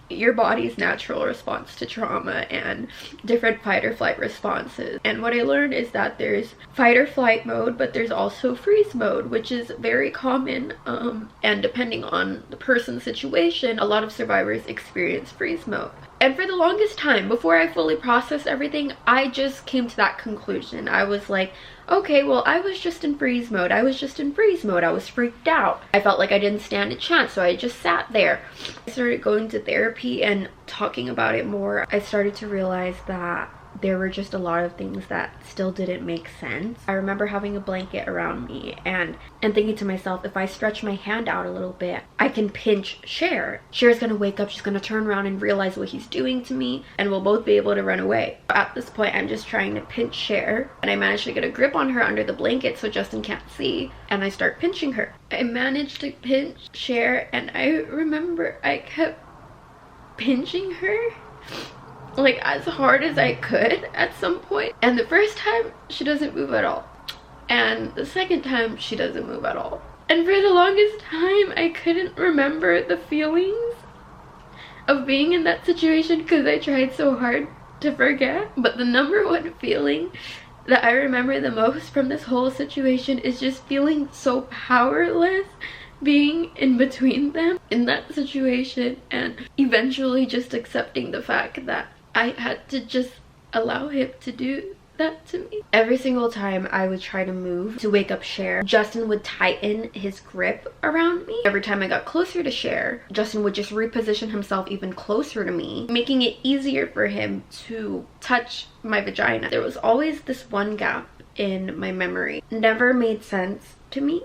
your body's natural response to trauma and different fight or flight responses. And what I learned is that there's fight or flight mode, but there's also freeze mode, which is very common, and depending on the person's situation, a lot of survivors experience freeze mode. And for the longest time, before I fully processed everything, I just came to that conclusion. I was like, okay, well, I was just in freeze mode. I was just in freeze mode. I was freaked out. I felt like I didn't stand a chance, so I just sat there. I started going to therapy and talking about it more. I started to realize that there were just a lot of things that still didn't make sense. I remember having a blanket around me and thinking to myself, if I stretch my hand out a little bit, I can pinch Cher. Cher's gonna wake up, she's gonna turn around and realize what he's doing to me, and we'll both be able to run away. At this point, I'm just trying to pinch Cher, and I managed to get a grip on her under the blanket so Justin can't see, and I start pinching her. I managed to pinch Cher, and I remember I kept pinching her like as hard as I could at some point. And the first time, she doesn't move at all. And the second time, she doesn't move at all. And for the longest time, I couldn't remember the feelings of being in that situation because I tried so hard to forget. But the number one feeling that I remember the most from this whole situation is just feeling so powerless, being in between them in that situation, and eventually just accepting the fact that I had to just allow him to do that to me. Every single time I would try to move to wake up Cher, Justin would tighten his grip around me. Every time I got closer to Cher, Justin would just reposition himself even closer to me, making it easier for him to touch my vagina. There was always this one gap in my memory. Never made sense to me.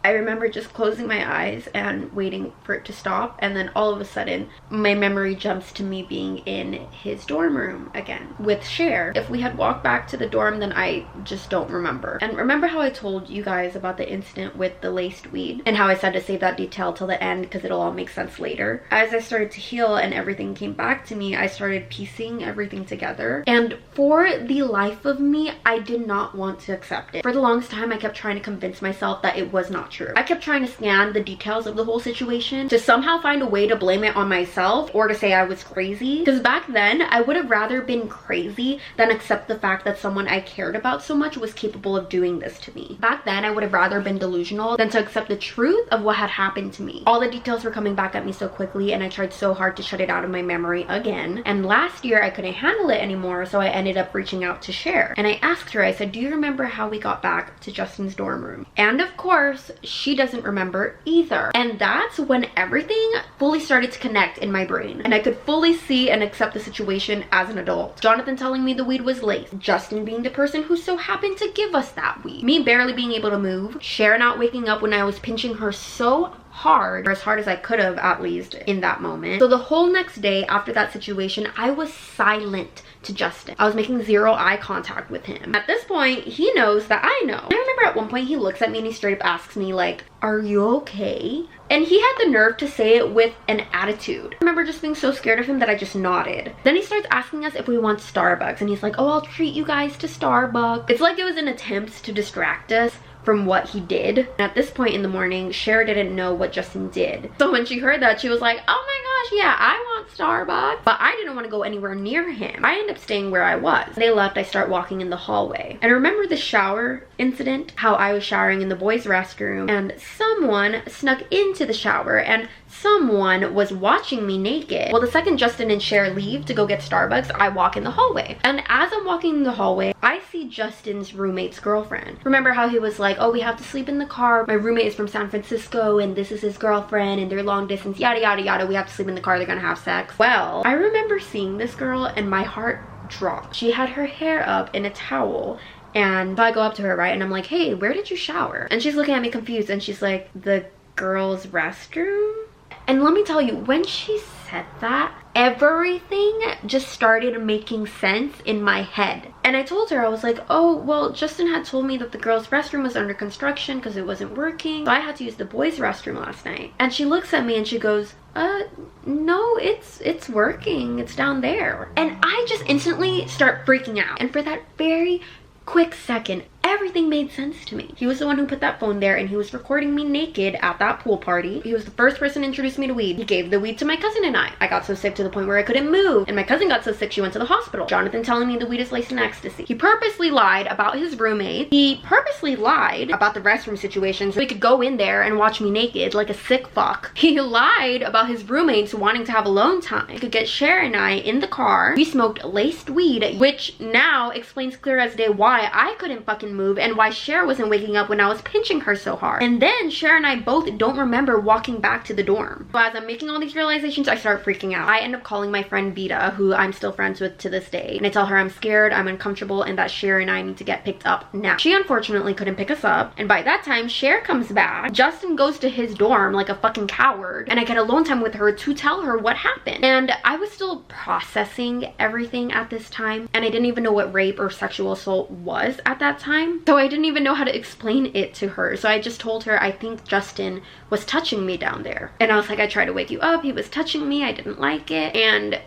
I remember just closing my eyes and waiting for it to stop, and then all of a sudden my memory jumps to me being in his dorm room again with Cher. If we had walked back to the dorm, then I just don't remember. And remember how I told you guys about the incident with the laced weed and how I said to save that detail till the end because it'll all make sense later? As I started to heal and everything came back to me, I started piecing everything together, and for the life of me, I did not want to accept it. For the longest time, I kept trying to convince myself that it was not true. I kept trying to scan the details of the whole situation to somehow find a way to blame it on myself or to say I was crazy, because back then I would have rather been crazy than accept the fact that someone I cared about so much was capable of doing this to me. Back then I would have rather been delusional than to accept the truth of what had happened to me. All the details were coming back at me so quickly, and I tried so hard to shut it out of my memory again. And last year I couldn't handle it anymore, so I ended up reaching out to Cher, and I asked her, I said, do you remember how we got back to Justin's dorm room? And of course she doesn't remember either. And that's when everything fully started to connect in my brain, and I could fully see and accept the situation as an adult. Jonathan telling me the weed was laced, Justin being the person who so happened to give us that weed, me barely being able to move, Cher not waking up when I was pinching her so hard, or as hard as I could have at least in that moment. So the whole next day after that situation, I was silent to Justin. I was making zero eye contact with him. At this point, he knows that I know. I remember at one point he looks at me and he straight up asks me like, are you okay? And he had the nerve to say it with an attitude. I remember just being so scared of him that I just nodded. Then he starts asking us if we want Starbucks, and he's like, oh, I'll treat you guys to Starbucks. It's like it was an attempt to distract us from what he did. And at this point in the morning, Cher didn't know what Justin did. So when she heard that, she was like, oh my gosh, yeah, I want Starbucks. But I didn't want to go anywhere near him. I ended up staying where I was. They left, I start walking in the hallway. And I remember the shower incident, how I was showering in the boys' restroom and someone snuck into the shower and someone was watching me naked. Well, the second Justin and Cher leave to go get Starbucks, I walk in the hallway. And as I'm walking in the hallway, I see Justin's roommate's girlfriend. Remember how he was like, oh, we have to sleep in the car. My roommate is from San Francisco and this is his girlfriend and they're long distance, yada, yada, yada. We have to sleep in the car. They're gonna have sex. Well, I remember seeing this girl and my heart dropped. She had her hair up in a towel. And I go up to her, right? And I'm like, hey, where did you shower? And she's looking at me confused and she's like, the girls' restroom? And let me tell you, when she said that, everything just started making sense in my head. And I told her, I was like, oh, well, Justin had told me that the girls' restroom was under construction because it wasn't working. So I had to use the boys' restroom last night. And she looks at me and she goes, no, it's working. It's down there. And I just instantly start freaking out. And for that very quick second, everything made sense to me. He was the one who put that phone there and he was recording me naked at that pool party. He was the first person to introduce me to weed. He gave the weed to my cousin and I. I got so sick to the point where I couldn't move. And my cousin got so sick she went to the hospital. Jonathan telling me the weed is laced in ecstasy. He purposely lied about his roommate. He purposely lied about the restroom situation so he could go in there and watch me naked like a sick fuck. He lied about his roommates wanting to have alone time. He could get Cher and I in the car. We smoked laced weed, which now explains clear as day why I couldn't fucking move and why Cher wasn't waking up when I was pinching her so hard. And then Cher and I both don't remember walking back to the dorm. So as I'm making all these realizations, I start freaking out. I end up calling my friend Vita, who I'm still friends with to this day. And I tell her I'm scared, I'm uncomfortable, and that Cher and I need to get picked up now. She unfortunately couldn't pick us up. And by that time, Cher comes back. Justin goes to his dorm like a fucking coward. And I get alone time with her to tell her what happened. And I was still processing everything at this time. And I didn't even know what rape or sexual assault was at that time. So I didn't even know how to explain it to her. So I just told her I think Justin was touching me down there. And I was like, I tried to wake you up. He was touching me. I didn't like it. And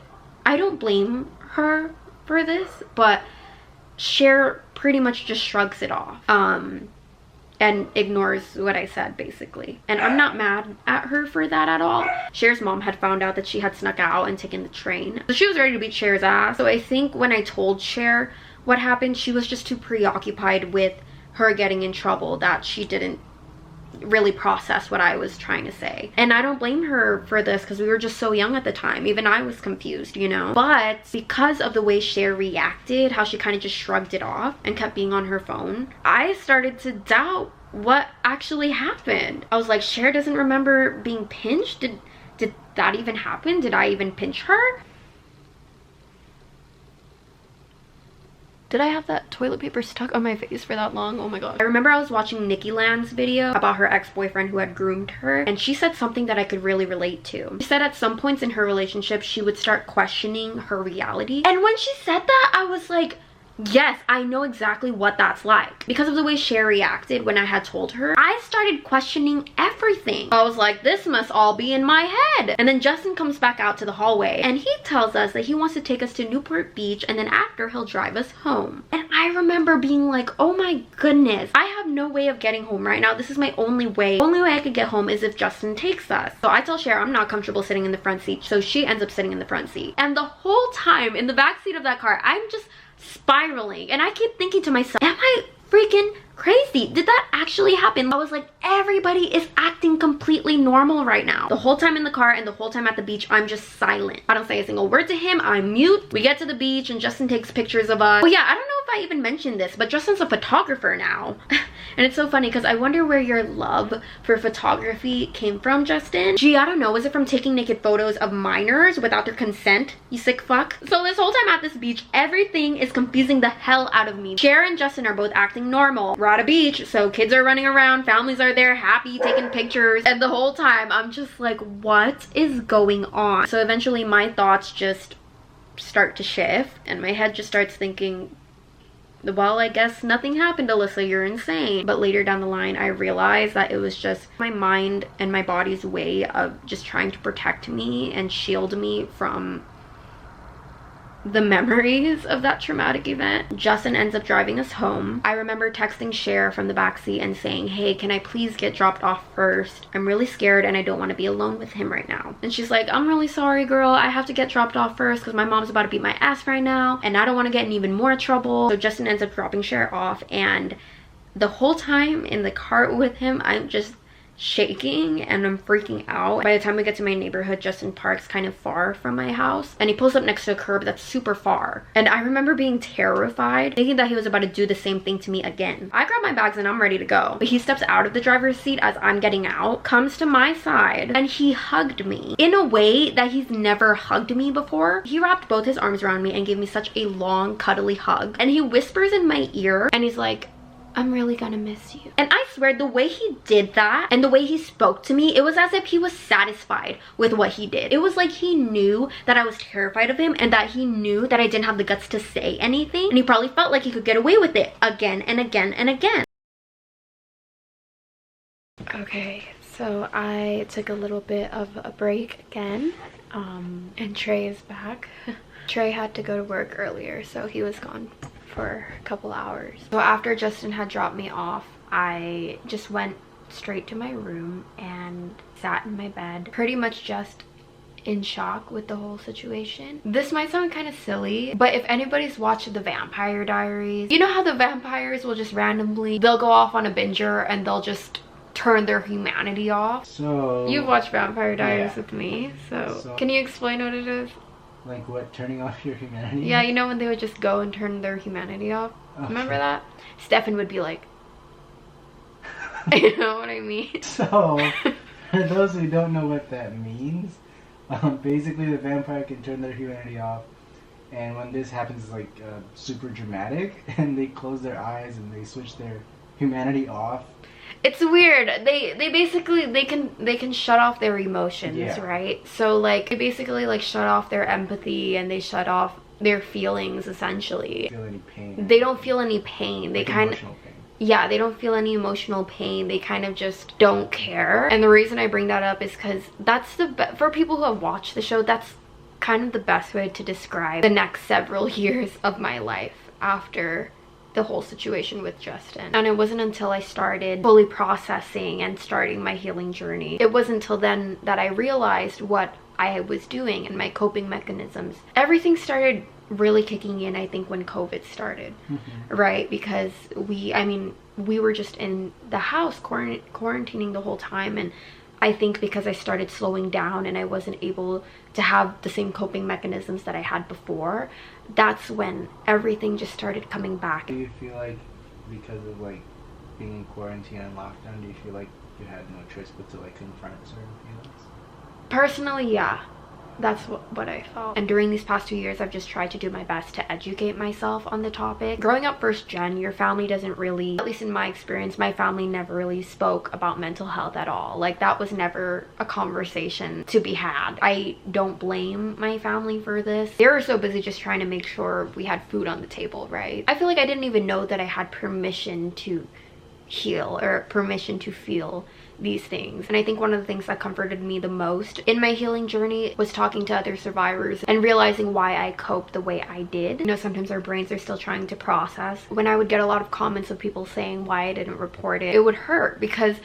I don't blame her for this, but Cher pretty much just shrugs it off. And ignores what I said, basically. And I'm not mad at her for that at all. Cher's mom had found out that she had snuck out and taken the train. So she was ready to beat Cher's ass. So I think when I told Cher what happened, she was just too preoccupied with her getting in trouble that she didn't really process what I was trying to say. And I don't blame her for this because we were just so young at the time. Even I was confused, you know? But because of the way Cher reacted, how she kind of just shrugged it off and kept being on her phone, I started to doubt what actually happened. I was like, Cher doesn't remember being pinched? Did that even happen? Did I even pinch her? Did I have that toilet paper stuck on my face for that long? Oh my god. I remember I was watching Nikki Land's video about her ex-boyfriend who had groomed her, and she said something that I could really relate to. She said at some points in her relationship, she would start questioning her reality. And when she said that, I was like, yes, I know exactly what that's like. Because of the way Cher reacted when I had told her, I started questioning everything. I was like, this must all be in my head. And then Justin comes back out to the hallway and he tells us that he wants to take us to Newport Beach and then after he'll drive us home. And I remember being like, oh my goodness, I have no way of getting home right now. This is my only way. The only way I could get home is if Justin takes us. So I tell Cher I'm not comfortable sitting in the front seat. So she ends up sitting in the front seat. And the whole time in the back seat of that car, I'm just spiraling and I keep thinking to myself, am I freaking crazy? Did that actually happen? I was like, everybody is acting completely normal right now. The whole time in the car and the whole time at the beach, I'm just silent. I don't say a single word to him. I'm mute. We get to the beach and Justin takes pictures of us. Oh yeah, I don't know if I even mentioned this, but Justin's a photographer now. And it's so funny because I wonder where your love for photography came from, Justin. Gee, I don't know. Was it from taking naked photos of minors without their consent? You sick fuck. So this whole time at this beach, everything is confusing the hell out of me. Cher and Justin are both acting normal. We're at a beach, so kids are running around, families are there, happy, taking pictures. And the whole time, I'm just like, what is going on? So eventually my thoughts just start to shift and my head just starts thinking, well, I guess nothing happened, Alyssa, you're insane. But later down the line, I realized that it was just my mind and my body's way of just trying to protect me and shield me from the memories of that traumatic event. Justin ends up driving us home. I remember texting Cher from the backseat and saying, hey, can I please get dropped off first? I'm really scared and I don't want to be alone with him right now. And she's like, I'm really sorry, girl. I have to get dropped off first because my mom's about to beat my ass right now and I don't want to get in even more trouble. So Justin ends up dropping Cher off, and the whole time in the car with him, I'm just shaking and I'm freaking out. By the time we get to my neighborhood, Justin parks kind of far from my house and he pulls up next to a curb that's super far. And I remember being terrified, thinking that he was about to do the same thing to me again. I grab my bags and I'm ready to go. But he steps out of the driver's seat as I'm getting out, comes to my side, and he hugged me in a way that he's never hugged me before. He wrapped both his arms around me and gave me such a long, cuddly hug. And he whispers in my ear and he's like, I'm really gonna miss you. And I swear, the way he did that and the way he spoke to me, it was as if he was satisfied with what he did. It was like he knew that I was terrified of him and that he knew that I didn't have the guts to say anything. And he probably felt like he could get away with it again and again and again. Okay, so I took a little bit of a break again. And Trey is back. Trey had to go to work earlier, so he was gone for a couple hours. So after Justin had dropped me off, I just went straight to my room and sat in my bed, pretty much just in shock with the whole situation. This might sound kind of silly, but if anybody's watched The Vampire Diaries, you know how the vampires will just randomly, they'll go off on a binger and they'll just turn their humanity off. So you've watched Vampire Diaries with me, so can you explain what it is? Like what, turning off your humanity? Yeah, you know when they would just go and turn their humanity off? Okay. Remember that? Stefan would be like, you know what I mean? So, for those who don't know what that means, basically the vampire can turn their humanity off, and when this happens, it's like super dramatic, and they close their eyes and they switch their humanity off. It's weird. They basically they can shut off their emotions, right? So like they basically like shut off their empathy and they shut off their feelings essentially. Feel any pain? They don't feel any pain. They kind of yeah, they don't feel any emotional pain. They kind of just don't care. And the reason I bring that up is because that's for people who have watched the show, that's kind of the best way to describe the next several years of my life after the whole situation with Justin. And it wasn't until I started fully processing and starting my healing journey, it wasn't until then that I realized what I was doing and my coping mechanisms. Everything started really kicking in, I think, when COVID started, right? Because we were just in the house quarantining the whole time, and I think because I started slowing down and I wasn't able to have the same coping mechanisms that I had before, that's when everything just started coming back. Do you feel like because of like being in quarantine and lockdown, do you feel like you had no choice but to like confront certain feelings? Personally, yeah. That's what I felt. And during these past 2 years, I've just tried to do my best to educate myself on the topic. Growing up first gen, your family doesn't really, at least in my experience, my family never really spoke about mental health at all. Like that was never a conversation to be had. I don't blame my family for this. They were so busy just trying to make sure we had food on the table, right? I feel like I didn't even know that I had permission to heal or permission to feel these things. And I think one of the things that comforted me the most in my healing journey was talking to other survivors and realizing why I coped the way I did. You know, sometimes our brains are still trying to process. When I would get a lot of comments of people saying why I didn't report it, it would hurt because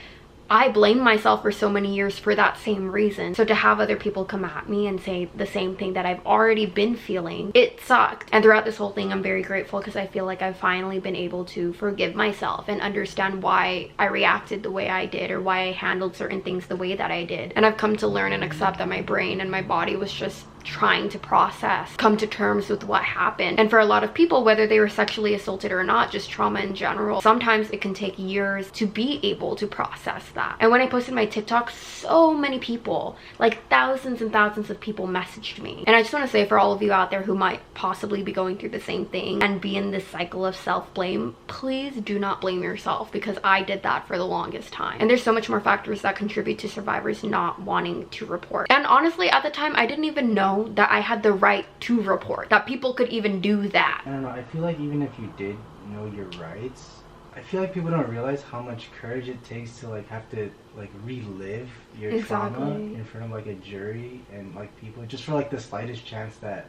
I blamed myself for so many years for that same reason. So to have other people come at me and say the same thing that I've already been feeling, it sucked. And throughout this whole thing, I'm very grateful because I feel like I've finally been able to forgive myself and understand why I reacted the way I did or why I handled certain things the way that I did. And I've come to learn and accept that my brain and my body was just trying to process, come to terms with what happened. And for a lot of people, whether they were sexually assaulted or not, just trauma in general, sometimes it can take years to be able to process that. And when I posted my TikTok, so many people, like thousands and thousands of people messaged me. And I just want to say, for all of you out there who might possibly be going through the same thing and be in this cycle of self-blame, please do not blame yourself, because I did that for the longest time. And there's so much more factors that contribute to survivors not wanting to report. And honestly, at the time, I didn't even know that I had the right to report, that people could even do that. I don't know, I feel like even if you did know your rights, I feel like people don't realize how much courage it takes to like have to like relive your trauma in front of like a jury and like people, just for like the slightest chance that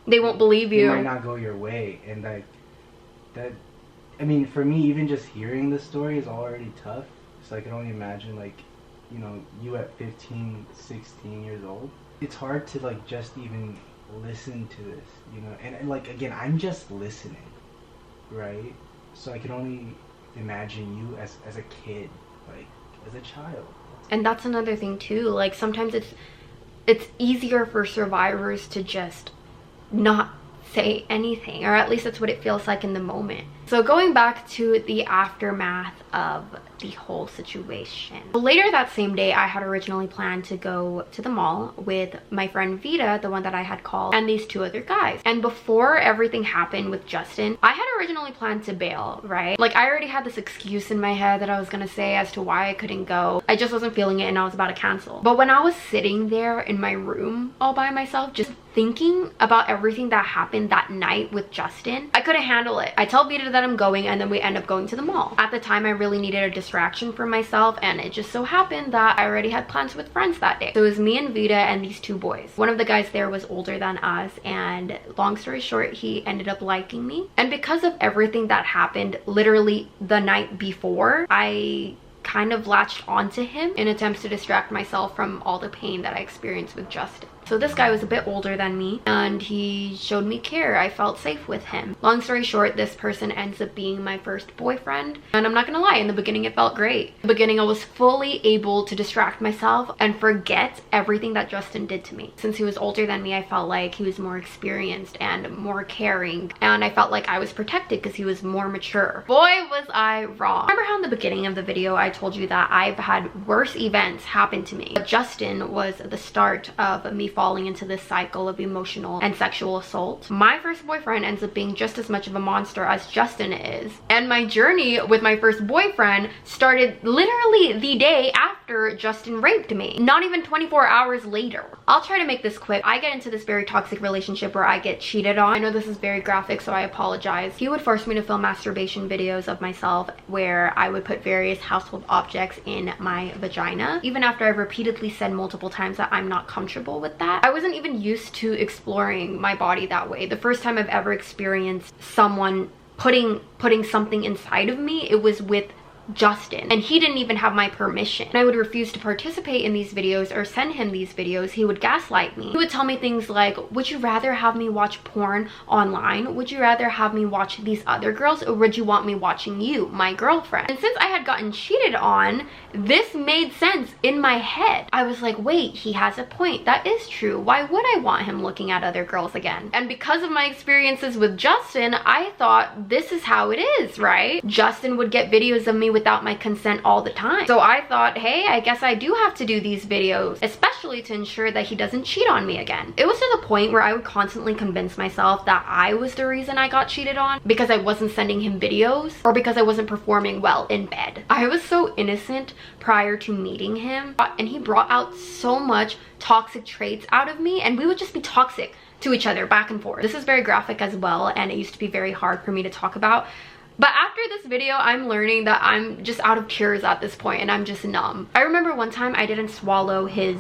They won't believe you. It might not go your way, and like that. I mean, for me, even just hearing the story is already tough. So I can only imagine, like, you know, you at 15, 16 years old. It's hard to like just even listen to this, you know. And like again, I'm just listening, right? So I can only imagine you as a kid, like as a child. And that's another thing too. Like sometimes it's easier for survivors to just not say anything, or at least that's what it feels like in the moment. So going back to the aftermath of the whole situation. Later that same day, I had originally planned to go to the mall with my friend Vita, the one that I had called, and these two other guys. And before everything happened with Justin, I had originally planned to bail, right? Like I already had this excuse in my head that I was gonna say as to why I couldn't go. I just wasn't feeling it and I was about to cancel. But when I was sitting there in my room all by myself, just thinking about everything that happened that night with Justin, I couldn't handle it. I tell Vita that I'm going, and then we end up going to the mall. At the time, I really needed a distraction for myself, and it just so happened that I already had plans with friends that day. So it was me and Vita and these two boys. One of the guys there was older than us, and long story short, he ended up liking me. And because of everything that happened literally the night before, I kind of latched onto him in attempts to distract myself from all the pain that I experienced with Justin. So this guy was a bit older than me, and he showed me care. I felt safe with him. Long story short, this person ends up being my first boyfriend. And I'm not gonna lie, in the beginning it felt great. In the beginning I was fully able to distract myself and forget everything that Justin did to me. Since he was older than me, I felt like he was more experienced and more caring. And I felt like I was protected because he was more mature. Boy, was I wrong. Remember how in the beginning of the video I told you that I've had worse events happen to me? But Justin was the start of me falling into this cycle of emotional and sexual assault. My first boyfriend ends up being just as much of a monster as Justin is. And my journey with my first boyfriend started literally the day after Justin raped me. Not even 24 hours later. I'll try to make this quick. I get into this very toxic relationship where I get cheated on. I know this is very graphic, so I apologize. He would force me to film masturbation videos of myself where I would put various household objects in my vagina. Even after I've repeatedly said multiple times that I'm not comfortable with that. I wasn't even used to exploring my body that way. The first time I've ever experienced someone putting something inside of me, it was with Justin, and he didn't even have my permission. And I would refuse to participate in these videos or send him these videos. He would gaslight me. He would tell me things like, would you rather have me watch porn online? Would you rather have me watch these other girls, or would you want me watching you, my girlfriend? And since I had gotten cheated on, this made sense in my head. I was like, wait, he has a point. That is true. Why would I want him looking at other girls again? And because of my experiences with Justin, I thought this is how it is, right? Justin would get videos of me without my consent all the time. So I thought, hey, I guess I do have to do these videos, especially to ensure that he doesn't cheat on me again. It was to the point where I would constantly convince myself that I was the reason I got cheated on because I wasn't sending him videos or because I wasn't performing well in bed. I was so innocent prior to meeting him, and he brought out so much toxic traits out of me, and we would just be toxic to each other back and forth. This is very graphic as well, and it used to be very hard for me to talk about. But after this video, I'm learning that I'm just out of tears at this point, and I'm just numb. I remember one time I didn't swallow his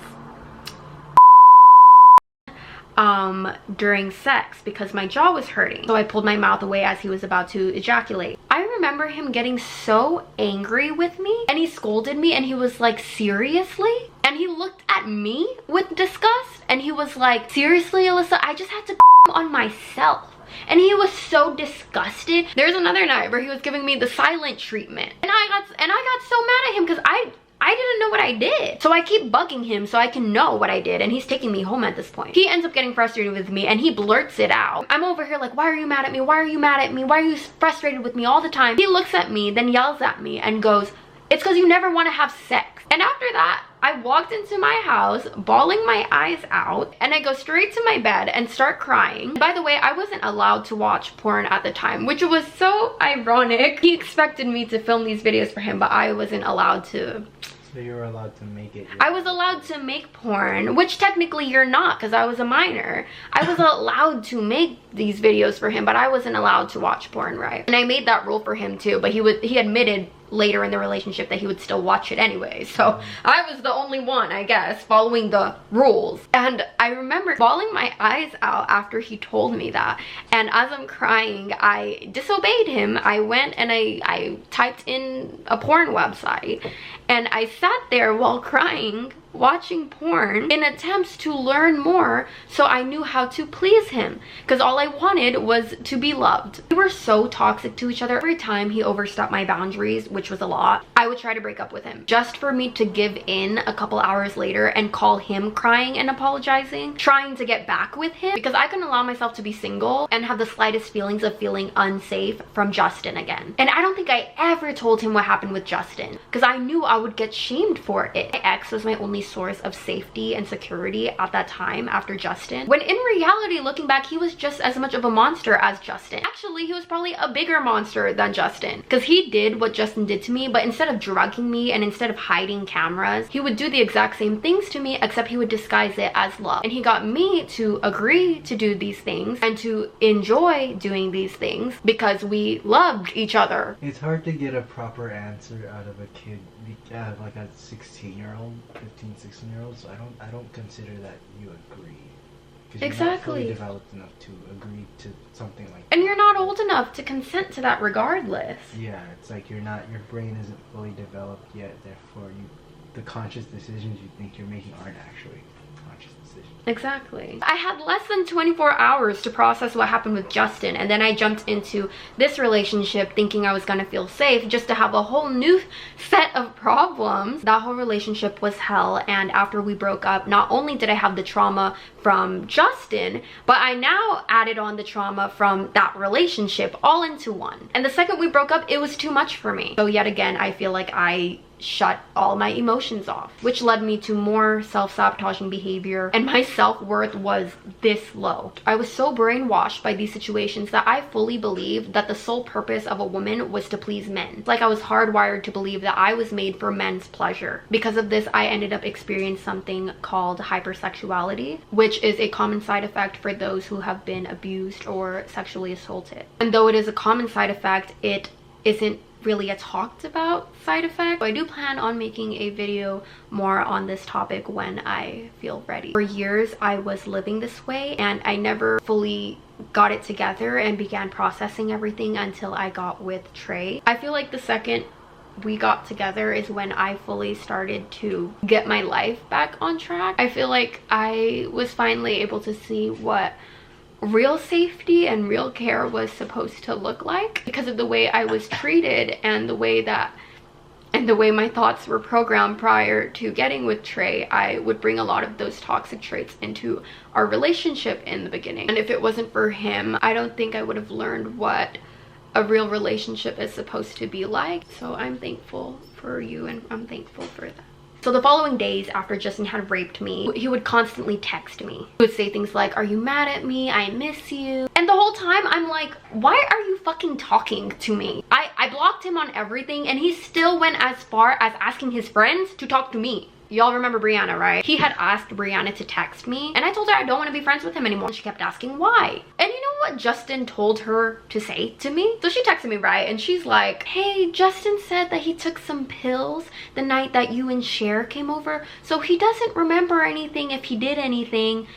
during sex because my jaw was hurting. So I pulled my mouth away as he was about to ejaculate. I remember him getting so angry with me, and he scolded me, and he was like, seriously? And he looked at me with disgust, and he was like, seriously, Alyssa, I just had to on myself. And he was so disgusted. There's another night where he was giving me the silent treatment, and I got so mad at him because I didn't know what I did. So I keep bugging him so I can know what I did, and he's taking me home at this point. He ends up getting frustrated with me, and he blurts it out. I'm over here like, why are you mad at me? Why are you mad at me? Why are you frustrated with me all the time? He looks at me, then yells at me and goes, it's because you never want to have sex. And after that, I walked into my house bawling my eyes out, and I go straight to my bed and start crying. By the way, I wasn't allowed to watch porn at the time, which was so ironic. He expected me to film these videos for him, but I wasn't allowed to. So you were allowed to make it? I was allowed to make porn, which technically you're not because I was a minor. I was allowed to make these videos for him, but I wasn't allowed to watch porn, right? And I made that rule for him too, but he admitted later in the relationship that he would still watch it anyway. So I was the only one, I guess, following the rules. And I remember bawling my eyes out after he told me that. And as I'm crying, I disobeyed him. I went and I typed in a porn website. And I sat there while crying, watching porn in attempts to learn more so I knew how to please him, because all I wanted was to be loved. We were so toxic to each other. Every time he overstepped my boundaries, which was a lot, I would try to break up with him just for me to give in a couple hours later and call him crying and apologizing, trying to get back with him, because I couldn't allow myself to be single and have the slightest feelings of feeling unsafe from Justin again. And I don't think I ever told him what happened with Justin, because I knew I would get shamed for it. My ex was my only source of safety and security at that time after Justin, when in reality, looking back, he was just as much of a monster as Justin. Actually, he was probably a bigger monster than Justin, because he did what Justin did to me, but instead of drugging me and instead of hiding cameras, he would do the exact same things to me, except he would disguise it as love. And he got me to agree to do these things and to enjoy doing these things because we loved each other. It's hard to get a proper answer out of a kid, like a 16-year-old, 15, 16-year-old, so I don't consider that you agree. Because you're not fully developed enough to agree to something like that. And you're not old enough to consent to that regardless. Yeah, it's like your brain isn't fully developed yet, therefore the conscious decisions you think you're making aren't actually conscious decisions. Exactly. I had less than 24 hours to process what happened with Justin, and then I jumped into this relationship thinking I was gonna feel safe, just to have a whole new set of problems. That whole relationship was hell, and after we broke up, not only did I have the trauma from Justin, but I now added on the trauma from that relationship all into one. And the second we broke up, it was too much for me. So yet again, I feel like I shut all my emotions off, which led me to more self-sabotaging behavior, and my self-worth was this low. I was so brainwashed by these situations that I fully believed that the sole purpose of a woman was to please men. It's like I was hardwired to believe that I was made for men's pleasure. Because of this, I ended up experiencing something called hypersexuality, which is a common side effect for those who have been abused or sexually assaulted. And though it is a common side effect, it isn't really a talked about side effect. So I do plan on making a video more on this topic when I feel ready. For years I was living this way, and I never fully got it together and began processing everything until I got with Trey. I feel like the second we got together is when I fully started to get my life back on track. I feel like I was finally able to see what real safety and real care was supposed to look like, because of the way I was treated and the way my thoughts were programmed prior to getting with Trey. I would bring a lot of those toxic traits into our relationship in the beginning, and if it wasn't for him, I don't think I would have learned what a real relationship is supposed to be like. So I'm thankful for you, and I'm thankful for that. So the following days after Justin had raped me, he would constantly text me. He would say things like, "Are you mad at me? I miss you." And the whole time I'm like, why are you fucking talking to me? I blocked him on everything, and he still went as far as asking his friends to talk to me. Y'all remember Brianna, right? He had asked Brianna to text me, and I told her I don't want to be friends with him anymore. She kept asking why. And you know what Justin told her to say to me? So she texted me, right? And she's like, "Hey, Justin said that he took some pills the night that you and Cher came over, so he doesn't remember anything if he did anything."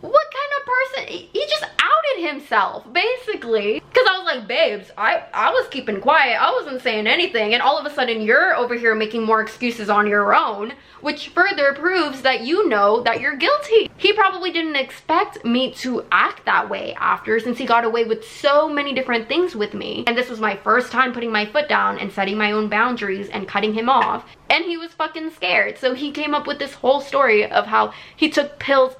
What kind of person? He just outed himself, basically. Because I was like, babes, I was keeping quiet. I wasn't saying anything. And all of a sudden, you're over here making more excuses on your own, which further proves that you know that you're guilty. He probably didn't expect me to act that way after, since he got away with so many different things with me. And this was my first time putting my foot down and setting my own boundaries and cutting him off. And he was fucking scared. So he came up with this whole story of how he took pills.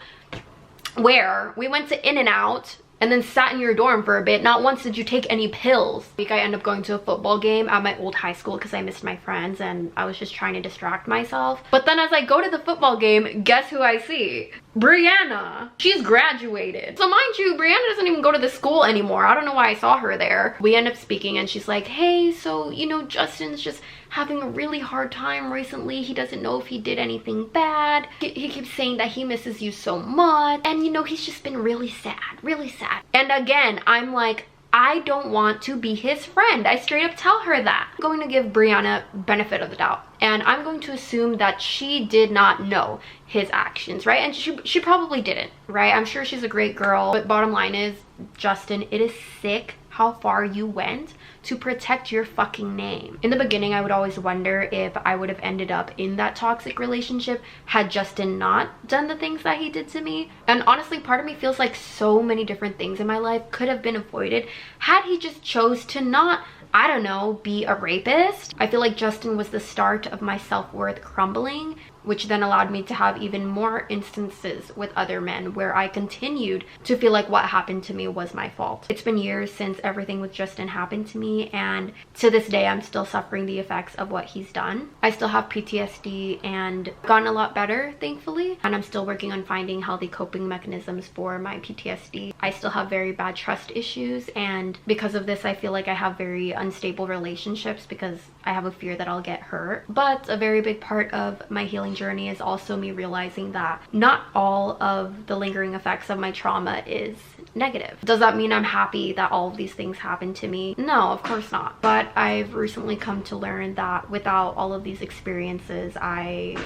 Where we went to In-N-Out and then sat in your dorm for a bit. Not once did you take any pills. I ended up going to a football game at my old high school because I missed my friends and I was just trying to distract myself. But then as I go to the football game, guess who I see? Brianna. She's graduated. So mind you, Brianna doesn't even go to the school anymore. I don't know why I saw her there. We end up speaking and she's like, "Hey, so you know, Justin's just having a really hard time recently. He doesn't know if he did anything bad. He keeps saying that he misses you so much. And you know, he's just been really sad, really sad." And again, I'm like, I don't want to be his friend. I straight up tell her that. I'm going to give Brianna benefit of the doubt, and I'm going to assume that she did not know his actions, right? And she probably didn't, right? I'm sure she's a great girl, but bottom line is, Justin, it is sick how far you went to protect your fucking name. In the beginning, I would always wonder if I would have ended up in that toxic relationship had Justin not done the things that he did to me. And honestly, part of me feels like so many different things in my life could have been avoided had he just chose to not, I don't know, be a rapist. I feel like Justin was the start of my self-worth crumbling, which then allowed me to have even more instances with other men where I continued to feel like what happened to me was my fault. It's been years since everything with Justin happened to me, and to this day I'm still suffering the effects of what he's done. I still have PTSD and gotten a lot better, thankfully, and I'm still working on finding healthy coping mechanisms for my PTSD. I still have very bad trust issues, and because of this I feel like I have very unstable relationships because I have a fear that I'll get hurt. But a very big part of my healing journey is also me realizing that not all of the lingering effects of my trauma is negative. Does that mean I'm happy that all of these things happened to me? No, of course not. But I've recently come to learn that without all of these experiences, I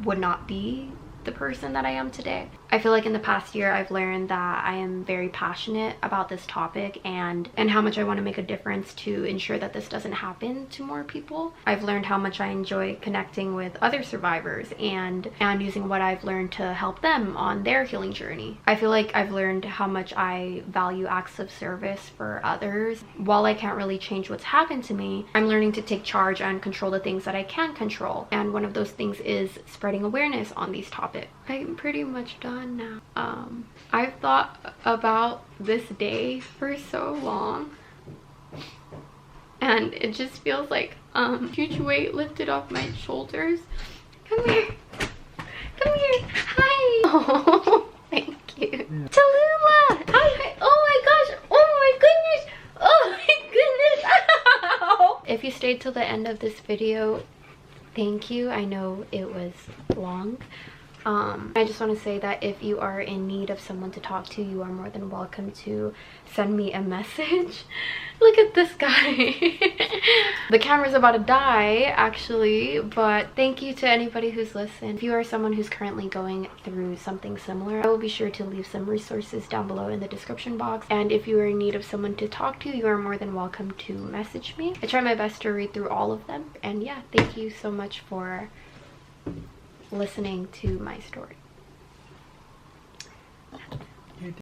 would not be the person that I am today. I feel like in the past year I've learned that I am very passionate about this topic and how much I want to make a difference to ensure that this doesn't happen to more people. I've learned how much I enjoy connecting with other survivors and using what I've learned to help them on their healing journey. I feel like I've learned how much I value acts of service for others. While I can't really change what's happened to me, I'm learning to take charge and control the things that I can control. And one of those things is spreading awareness on these topics. I'm pretty much done now. I've thought about this day for so long, and it just feels like huge weight lifted off my shoulders. Come here. Come here. Hi. Oh, thank you. Yeah. Tallulah. Hi. Oh my gosh. Oh my goodness. Oh my goodness. Ow. If you stayed till the end of this video, thank you. I know it was long. I just want to say that if you are in need of someone to talk to, you are more than welcome to send me a message. Look at this guy. The camera's about to die, actually, but thank you to anybody who's listened. If you are someone who's currently going through something similar, I will be sure to leave some resources down below in the description box. And if you are in need of someone to talk to, you are more than welcome to message me. I try my best to read through all of them. And yeah, thank you so much for listening to my story.